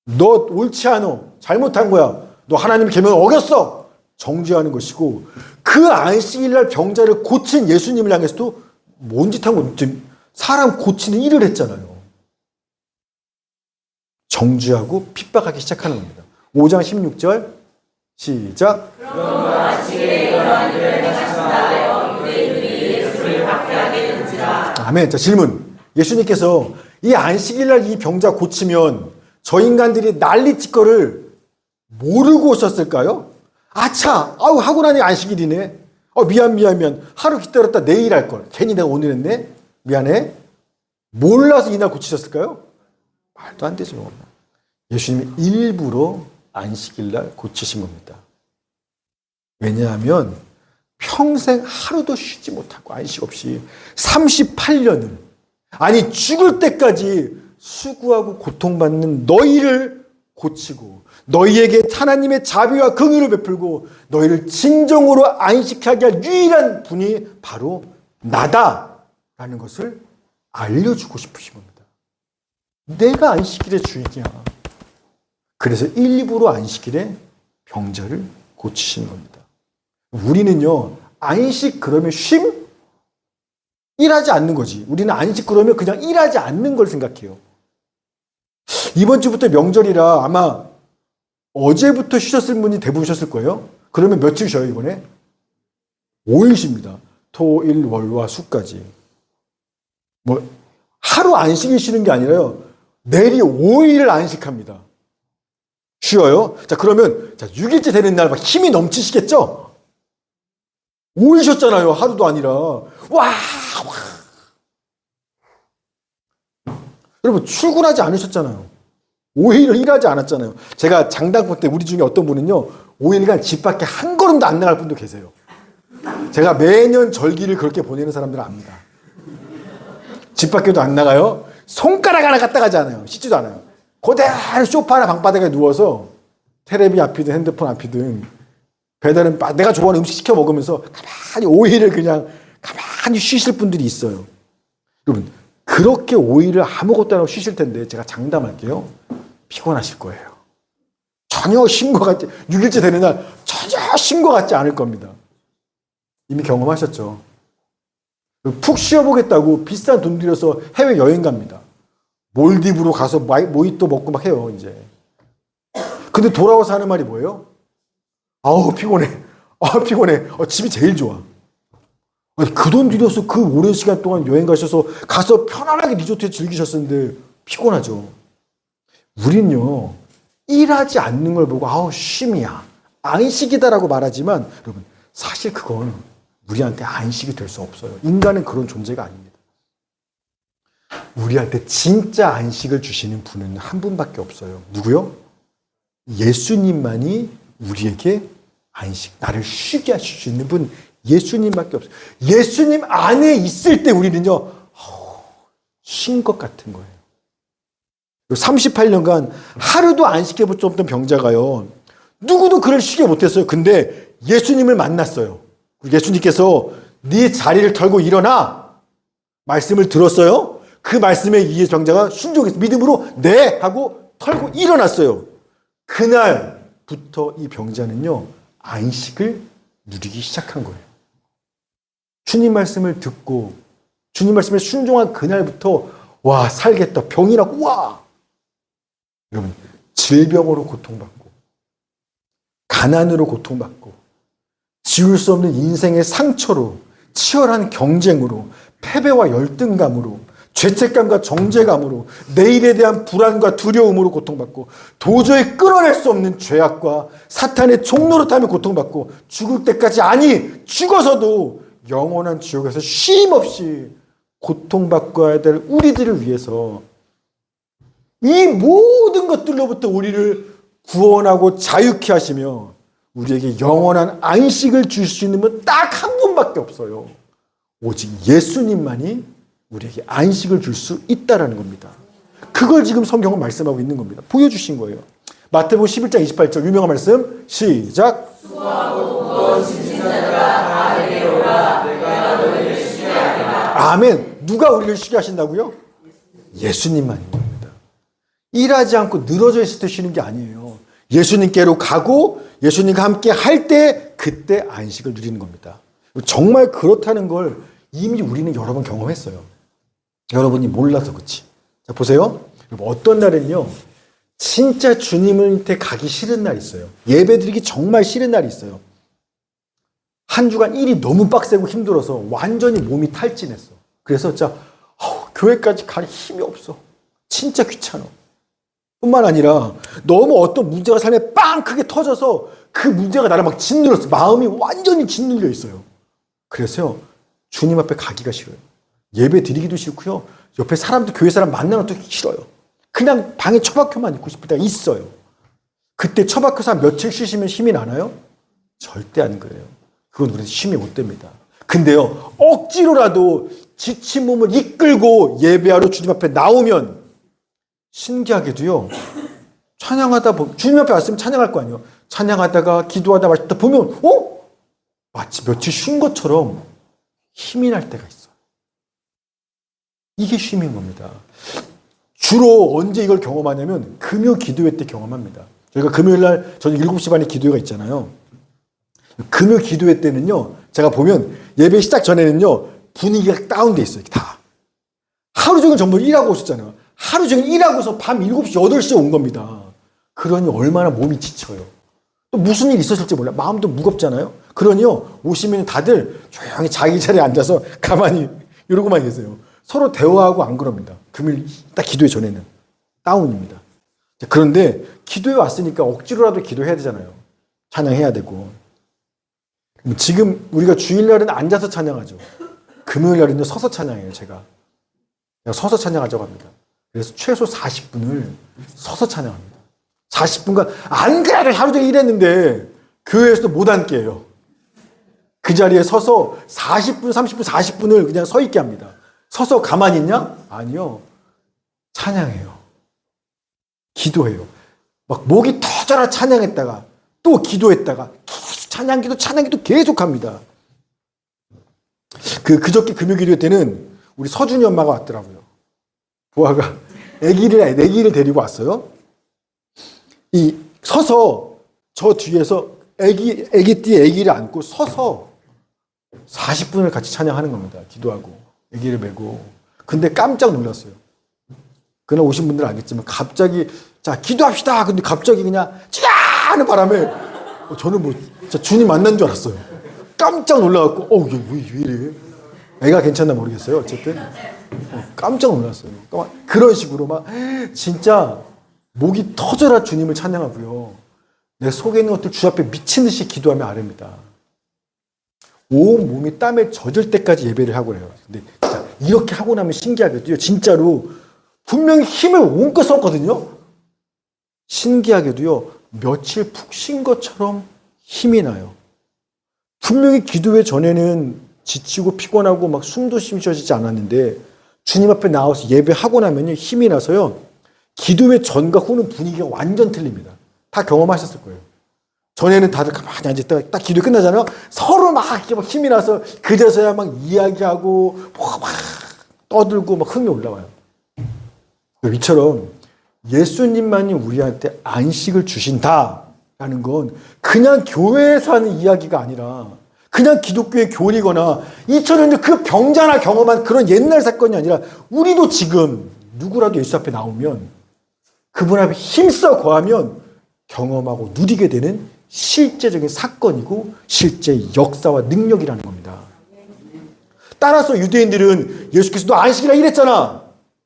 너 옳지 않아. 잘못한 거야. 너 하나님의 계명을 어겼어. 정죄하는 것이고, 그 안식일 날 병자를 고친 예수님을 향해서도 뭔 짓 한 거, 사람 고치는 일을 했잖아요. 정죄하고 핍박하기 시작하는 겁니다. 5장 16절 시작. 그러므로 안식일에 이러한 일을 행하신다 하여 유대인들이 예수를 박해하게 된지라. 아멘. 자, 질문. 예수님께서 이 안식일 날 이 병자 고치면 저 인간들이 난리칠 거를 모르고 오셨을까요? 아차, 하고 나니 안식일이네. 미안. 하루 기다렸다 내일 할 걸. 괜히 내가 오늘 했네. 미안해. 몰라서 이날 고치셨을까요? 말도 안 되죠. 예수님이 일부러 안식일날 고치신 겁니다. 왜냐하면 평생 하루도 쉬지 못하고 안식 없이 38년을, 아니 죽을 때까지 수고하고 고통받는 너희를 고치고 너희에게 하나님의 자비와 긍휼을 베풀고 너희를 진정으로 안식하게 할 유일한 분이 바로 나다라는 것을 알려주고 싶으신 겁니다. 내가 안식일의 주인이야. 그래서 일부러 안식일에 병자를 고치시는 겁니다. 우리는요, 안식 그러면 쉼? 일하지 않는 거지. 우리는 안식 그러면 그냥 일하지 않는 걸 생각해요. 이번 주부터 명절이라 아마 어제부터 쉬셨을 분이 대부분 쉬었을 거예요. 그러면 며칠 쉬어요, 이번에? 5일 쉽니다. 토, 일, 월화, 수까지. 하루 안식일 쉬는 게 아니라요. 내리 5일을 안식합니다. 쉬어요. 자, 그러면 6일째 되는 날 막 힘이 넘치시겠죠? 5일 쉬었잖아요. 하루도 아니라. 와! 여러분, 출근하지 않으셨잖아요. 5일을 일하지 않았잖아요. 제가 장당포 때 우리 중에 어떤 분은요, 5일간 집 밖에 한 걸음도 안 나갈 분도 계세요. 제가 매년 절기를 그렇게 보내는 사람들은 압니다. 집 밖에도 안 나가요. 손가락 하나 갖다 가지 않아요. 씻지도 않아요. 그대로 소파나 방바닥에 누워서 테레비 앞이든 핸드폰 앞이든 배달은 내가 좋아하는 음식 시켜 먹으면서 가만히 5일을 그냥 가만히 쉬실 분들이 있어요. 여러분, 그렇게 5일을 아무것도 안 하고 쉬실 텐데 제가 장담할게요. 피곤하실 거예요. 전혀 쉰 것 같지, 6일째 되는 날 전혀 쉰 것 같지 않을 겁니다. 이미 경험하셨죠. 푹 쉬어보겠다고 비싼 돈 들여서 해외여행 갑니다. 몰디브로 가서 모히또 먹고 막 해요, 이제. 근데 돌아와서 하는 말이 뭐예요? 피곤해. 집이 제일 좋아. 그 돈 들여서 그 오랜 시간 동안 여행 가셔서 가서 편안하게 리조트에 즐기셨는데 피곤하죠. 우린요, 일하지 않는 걸 보고 쉼이야, 안식이다라고 말하지만 여러분, 사실 그건 우리한테 안식이 될 수 없어요. 인간은 그런 존재가 아닙니다. 우리한테 진짜 안식을 주시는 분은 한 분밖에 없어요. 누구요? 예수님만이 우리에게 안식, 나를 쉬게 하실 수 있는 분 예수님밖에 없어요. 예수님 안에 있을 때 우리는요, 쉰 것 같은 거예요. 38년간 하루도 안식해 볼 수 없던 병자가요, 누구도 그를 쉬게 못했어요. 근데 예수님을 만났어요. 예수님께서 네 자리를 털고 일어나 말씀을 들었어요. 그 말씀에 이 병자가 순종해서 믿음으로 네 하고 털고 일어났어요. 그날부터 이 병자는요, 안식을 누리기 시작한 거예요. 주님 말씀을 듣고 주님 말씀에 순종한 그날부터 와, 살겠다, 병이 나고, 와, 여러분, 질병으로 고통받고 가난으로 고통받고 지울 수 없는 인생의 상처로, 치열한 경쟁으로, 패배와 열등감으로, 죄책감과 정죄감으로, 내일에 대한 불안과 두려움으로 고통받고 도저히 끌어낼 수 없는 죄악과 사탄의 종노릇하며 고통받고 죽을 때까지, 아니 죽어서도 영원한 지옥에서 쉼 없이 고통받고 해야 될 우리들을 위해서 이 모든 것들로부터 우리를 구원하고 자유케 하시며 우리에게 영원한 안식을 줄 수 있는 분 딱 한 분밖에 없어요. 오직 예수님만이 우리에게 안식을 줄 수 있다라는 겁니다. 그걸 지금 성경은 말씀하고 있는 겁니다. 보여주신 거예요. 마태복음 11장 28절 유명한 말씀, 시작. 수고하고 무거운 짐진 자들아 다 내게 오라, 내가 너희를 쉬게 하리라. 아멘. 누가 우리를 쉬게 하신다고요? 예수님만인 겁니다. 일하지 않고 늘어져 있을 때 쉬는 게 아니에요. 예수님께로 가고 예수님과 함께 할 때 그때 안식을 누리는 겁니다. 정말 그렇다는 걸 이미 우리는 여러 번 경험했어요. 여러분이 몰라서 그렇지. 자, 보세요. 어떤 날은요, 진짜 주님한테 가기 싫은 날이 있어요. 예배드리기 정말 싫은 날이 있어요. 한 주간 일이 너무 빡세고 힘들어서 완전히 몸이 탈진했어. 그래서 진짜 교회까지 갈 힘이 없어. 진짜 귀찮아. 뿐만 아니라 너무 어떤 문제가 삶에 빵 크게 터져서 그 문제가 나를 막 짓눌렀어. 마음이 완전히 짓눌려 있어요. 그래서요, 주님 앞에 가기가 싫어요. 예배 드리기도 싫고요. 옆에 사람들, 교회 사람 만나는 것도 싫어요. 그냥 방에 처박혀만 있고 싶을 때가 있어요. 그때 처박혀서 한 며칠 쉬시면 힘이 나나요? 절대 안 그래요. 그건 우리 힘이 못 됩니다. 근데요, 억지로라도 지친 몸을 이끌고 예배하러 주님 앞에 나오면 신기하게도요, 찬양하다 보면, 주님 앞에 왔으면 찬양할 거 아니에요. 찬양하다가 기도하다 마시다 보면, 마치 며칠 쉰 것처럼 힘이 날 때가 있어요. 이게 쉼인 겁니다. 주로 언제 이걸 경험하냐면 금요 기도회 때 경험합니다. 저희가 금요일 날 저녁 7시 반에 기도회가 있잖아요. 금요 기도회 때는요, 제가 보면 예배 시작 전에는요, 분위기가 다운돼 있어요. 다. 하루 종일 전부 일하고 오셨잖아요. 하루 종일 일하고서 밤 7시, 8시에 온 겁니다. 그러니 얼마나 몸이 지쳐요. 또 무슨 일 있었을지 몰라. 마음도 무겁잖아요. 그러니요, 오시면 다들 조용히 자기 자리에 앉아서 가만히 이러고만 계세요. 서로 대화하고 안 그럽니다. 금요일 딱 기도회 전에는. 다운입니다. 그런데 기도에 왔으니까 억지로라도 기도해야 되잖아요. 찬양해야 되고. 지금 우리가 주일날은 앉아서 찬양하죠. 금요일날은요, 서서 찬양해요, 제가. 서서 찬양하자고 합니다. 그래서 최소 40분을 서서 찬양합니다. 40분간, 안 그래도 하루 종일 일했는데, 교회에서도 못 앉게 해요. 그 자리에 서서 40분, 30분, 40분을 그냥 서 있게 합니다. 서서 가만히 있냐? 아니요. 찬양해요. 기도해요. 막 목이 터져라 찬양했다가, 또 기도했다가, 계속 찬양기도 계속 합니다. 그저께 금요기도 때는 우리 서준이 엄마가 왔더라고요. 보아가 애기를 데리고 왔어요. 서서 저 뒤에서 애기띠에 애기를 안고 서서 40분을 같이 찬양하는 겁니다. 기도하고 애기를 메고. 근데 깜짝 놀랐어요. 그날 오신 분들은 알겠지만 갑자기 자 기도합시다. 근데 갑자기 그냥 찌야 하는 바람에 저는 뭐 진짜 주님 만난 줄 알았어요. 깜짝 놀라갖고 왜 이래? 애가 괜찮나 모르겠어요. 어쨌든 깜짝 놀랐어요. 그런 식으로 막 진짜 목이 터져라 주님을 찬양하고요. 내 속에 있는 것들 주 앞에 미친 듯이 기도하며 아릅니다. 온 몸이 땀에 젖을 때까지 예배를 하고 그래요. 근데 진짜 이렇게 하고 나면 신기하게도요. 진짜로 분명히 힘을 온껏 썼거든요. 신기하게도요. 며칠 푹 쉰 것처럼 힘이 나요. 분명히 기도회 전에는 지치고 피곤하고 막 숨도 쉬어지지 않았는데 주님 앞에 나와서 예배하고 나면요. 힘이 나서요. 기도회 전과 후는 분위기가 완전 틀립니다. 다 경험하셨을 거예요. 전에는 다들 가만히 앉아있다가 딱 기도 끝나잖아요. 서로 막 이렇게 막 힘이 나서 그제서야 막 이야기하고 막 떠들고 막 흥이 올라와요. 이처럼 예수님만이 우리한테 안식을 주신다라는 건 그냥 교회에서 하는 이야기가 아니라 그냥 기독교의 교리거나 2000년 전 그 병자나 경험한 그런 옛날 사건이 아니라 우리도 지금 누구라도 예수 앞에 나오면 그분 앞에 힘써 거하면 경험하고 누리게 되는 실제적인 사건이고 실제 역사와 능력이라는 겁니다. 따라서 유대인들은 예수께서 너 안식이라 이랬잖아.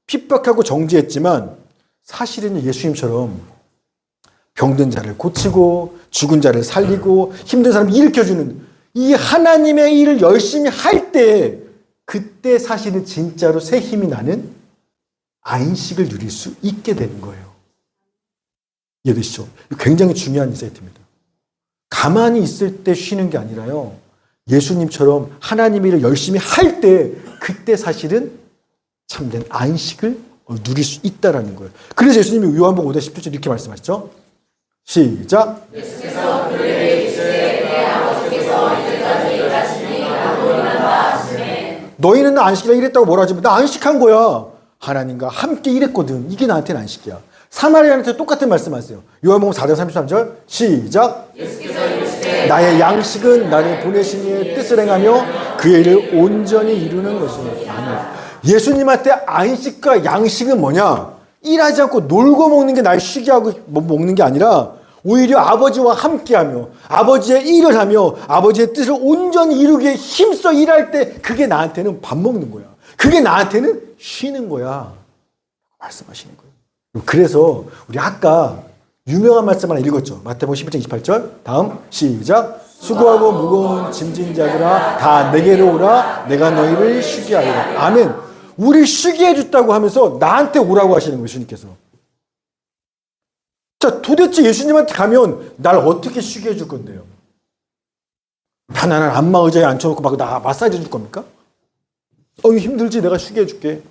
핍박하고 정죄했지만 사실은 예수님처럼 병든 자를 고치고 죽은 자를 살리고 힘든 사람을 일으켜주는 이 하나님의 일을 열심히 할 때 그때 사실은 진짜로 새 힘이 나는 안식을 누릴 수 있게 되는 거예요. 이해되시죠? 굉장히 중요한 인사이트입니다. 가만히 있을 때 쉬는 게 아니라요. 예수님처럼 하나님의 일을 열심히 할 때 그때 사실은 참된 안식을 누릴 수 있다라는 거예요. 그래서 예수님이 요한복음 5장 10절 이렇게 말씀하시죠. 시작. 예수께서 그들에게 이르시되 내 아버지께서 이제까지 일하시니 나도 일한다 하시매. 너희는 나 안식이라 이랬다고 뭐라 하지 마. 나 안식한 거야. 하나님과 함께 일했거든. 이게 나한테는 안식이야. 사마리아한테 똑같은 말씀하세요. 요한복음 4장 33절 시작. 예수께서 이르시되 나의 양식은 나를 보내신 이의 뜻을 행하며 그의 일을 온전히 이루는 것이니. 아멘. 예수님한테 안식과 양식은 뭐냐? 일하지 않고 놀고 먹는 게 날 쉬게 하고 먹는 게 아니라 오히려 아버지와 함께하며 아버지의 일을 하며 아버지의 뜻을 온전히 이루기에 힘써 일할 때 그게 나한테는 밥 먹는 거야. 그게 나한테는 쉬는 거야. 말씀하시는 거예요. 그래서 우리 아까 유명한 말씀 하나 읽었죠. 마태복음 11장 28절. 다음 시작. 수고하고 무거운 짐진 자들아 다 내게로 오라. 내가 너희를 쉬게 하리라. 아멘. 우리 쉬게 해줬다고 하면서 나한테 오라고 하시는 거예요. 예수님께서. 자, 도대체 예수님한테 가면 날 어떻게 쉬게 해줄 건데요? 편안한 안마 의자에 앉혀놓고 막 나 마사지 해줄 겁니까? 힘들지 내가 쉬게 해줄게.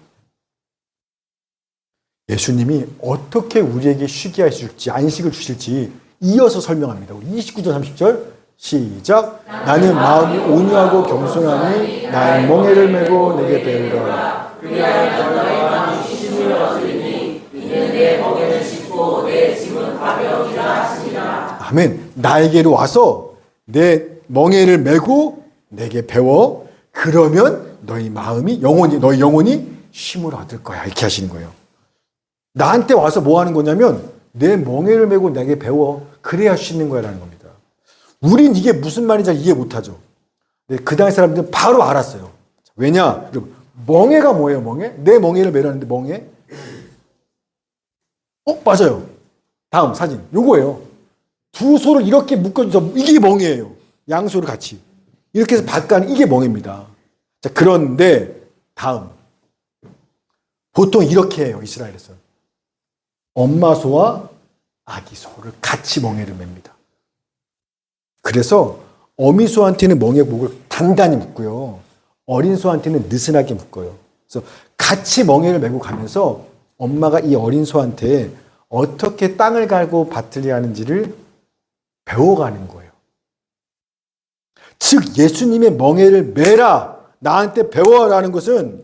예수님이 어떻게 우리에게 쉬게 하실지 안식을 주실지 이어서 설명합니다. 29절 30절 시작. 나는 마음이 온유하고 겸손하니 나의 멍에를 메고 내게 배우라. 그리하면 너희 마음이 쉼을 얻으리니 이는 내 멍에는 쉽고 내 짐은 가벼우리라 하시니라. 아멘. 나에게로 와서 내 멍에를 메고 내게 배워. 그러면 너희 영혼이 쉼을 얻을 거야. 이렇게 하시는 거예요. 나한테 와서 뭐 하는 거냐면 내 멍에를 메고 내게 배워. 그래야 쉬는 거야라는 겁니다. 우린 이게 무슨 말인지 잘 이해 못하죠. 그 당시 사람들은 바로 알았어요. 왜냐? 여러분, 멍에가 뭐예요? 멍에? 내 멍에를 메라는데 멍에? 맞아요. 다음 사진. 요거예요. 두 소를 이렇게 묶어줘서 이게 멍에예요. 양소를 같이. 이렇게 해서 바꿔는 이게 멍에입니다. 자, 그런데 다음. 보통 이렇게 해요. 이스라엘에서. 엄마 소와 아기 소를 같이 멍에를 맵니다. 그래서 어미 소한테는 멍에 목을 단단히 묶고요. 어린 소한테는 느슨하게 묶어요. 그래서 같이 멍에를 메고 가면서 엄마가 이 어린 소한테 어떻게 땅을 갈고 밭을 해야 하는지를 배워가는 거예요. 즉 예수님의 멍에를 메라, 나한테 배워라는 것은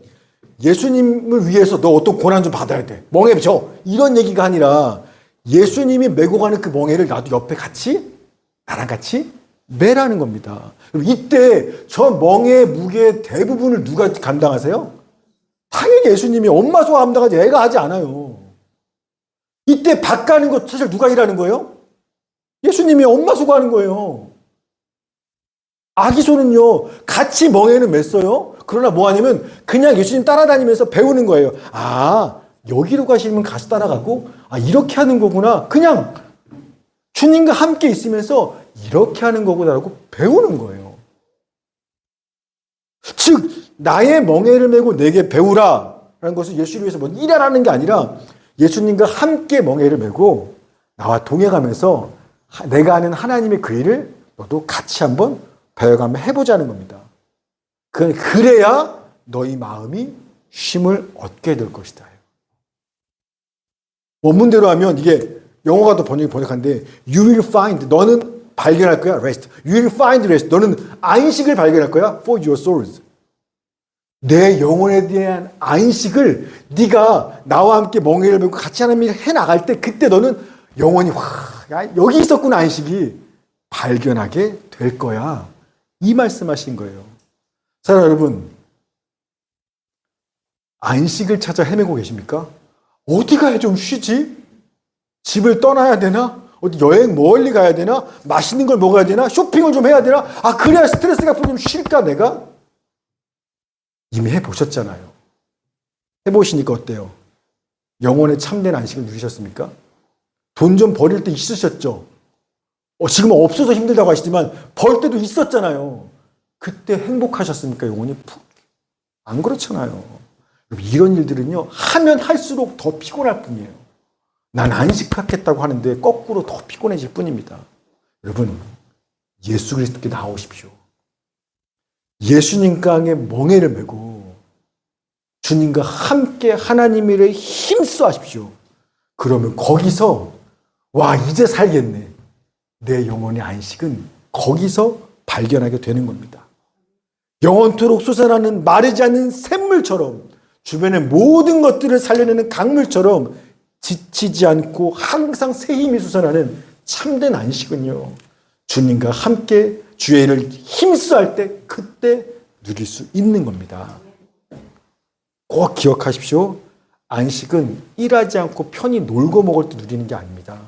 예수님을 위해서 너 어떤 고난 좀 받아야 돼. 멍에 져. 이런 얘기가 아니라 예수님이 메고 가는 그 멍에를 나도 옆에 같이 나랑 같이 매라는 겁니다. 이때 저 멍에의 무게의 대부분을 누가 감당하세요? 당연히 예수님이. 엄마 소가 감당하지 애가 하지 않아요. 이때 밭 가는 거 사실 누가 일하는 거예요? 예수님이. 엄마 소가 하는 거예요. 아기 소는요 같이 멍에는 맸어요. 그러나 뭐 하냐면 그냥 예수님 따라다니면서 배우는 거예요. 아, 여기로 가시면 가서 따라가고, 아, 이렇게 하는 거구나. 그냥 주님과 함께 있으면서 이렇게 하는 거구나라고 배우는 거예요. 즉 나의 멍에를 메고 내게 배우라라는 것은 예수를 위해서 뭐 일하라는 게 아니라 예수님과 함께 멍에를 메고 나와 동행하면서 내가 아는 하나님의 그 일을 너도 같이 한번 배워가며 해보자는 겁니다. 그래야 너희 마음이 쉼을 얻게 될 것이다. 원문대로 하면 이게 영어가 더 번역한데 You will find, 너는 발견할 거야. Rest. You will find rest. 너는 안식을 발견할 거야. For your souls. 내 영혼에 대한 안식을 네가 나와 함께 멍에를 메고 같이 하나님이 해나갈 때 그때 너는 영혼이 야, 여기 있었구나 안식이 발견하게 될 거야. 이 말씀하신 거예요. 사랑 여러분, 안식을 찾아 헤매고 계십니까? 어디 가야 좀 쉬지? 집을 떠나야 되나? 어디 여행 멀리 가야 되나? 맛있는 걸 먹어야 되나? 쇼핑을 좀 해야 되나? 아, 그래야 스트레스가 좀 쉴까 내가? 이미 해보셨잖아요. 해보시니까 어때요? 영혼의 참된 안식을 누리셨습니까? 돈 좀 버릴 때 있으셨죠? 지금은 없어서 힘들다고 하시지만 벌 때도 있었잖아요. 그때 행복하셨습니까? 영혼이 푹. 안 그렇잖아요. 이런 일들은요, 하면 할수록 더 피곤할 뿐이에요. 난 안식하겠다고 하는데 거꾸로 더 피곤해질 뿐입니다. 여러분, 예수 그리스도께 나오십시오. 예수님과 멍에를 메고 주님과 함께 하나님 일에 힘써 하십시오. 그러면 거기서 와, 이제 살겠네. 내 영혼의 안식은 거기서 발견하게 되는 겁니다. 영원토록 솟아나는 마르지 않는 샘물처럼 주변의 모든 것들을 살려내는 강물처럼 지치지 않고 항상 새 힘이 솟아나는 참된 안식은요, 주님과 함께 주의 일을 힘써 할 때 그때 누릴 수 있는 겁니다. 꼭 기억하십시오. 안식은 일하지 않고 편히 놀고 먹을 때 누리는 게 아닙니다.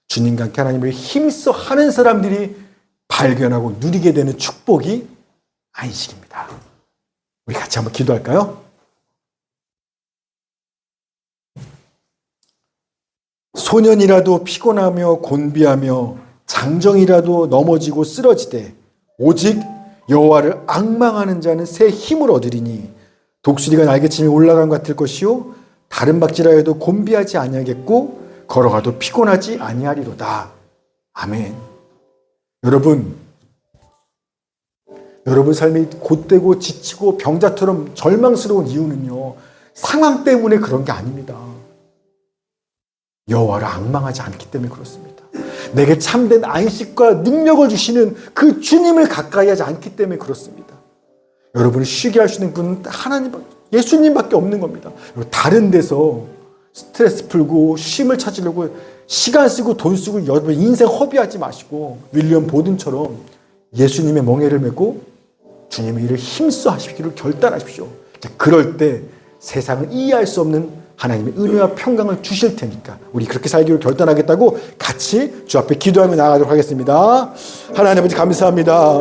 주님과 함께 하나님을 힘써 하는 사람들이 발견하고 누리게 되는 축복이 안식입니다. 우리 같이 한번 기도할까요? 소년이라도 피곤하며 곤비하며 장정이라도 넘어지고 쓰러지되 오직 여호와를 앙망하는 자는 새 힘을 얻으리니 독수리가 날개침에 올라간 것 같을 것이요 다른 박질하여도 곤비하지 아니하겠고 걸어가도 피곤하지 아니하리로다. 아멘. 여러분 삶이 곧되고 지치고 병자처럼 절망스러운 이유는요, 상황 때문에 그런 게 아닙니다. 여호와를 앙망하지 않기 때문에 그렇습니다. 내게 참된 안식과 능력을 주시는 그 주님을 가까이 하지 않기 때문에 그렇습니다. 여러분을 쉬게 할 수 있는 분은 하나님, 예수님밖에 없는 겁니다. 다른 데서 스트레스 풀고 쉼을 찾으려고 시간 쓰고 돈 쓰고 여러분 인생 허비하지 마시고 윌리엄 보든처럼 예수님의 멍에를 메고 주님의 일을 힘써 하시기를 결단하십시오. 그럴 때 세상은 이해할 수 없는 하나님의 은혜와 평강을 주실 테니까 우리 그렇게 살기로 결단하겠다고 같이 주 앞에 기도하며 나아가도록 하겠습니다. 하나님 아버지 감사합니다.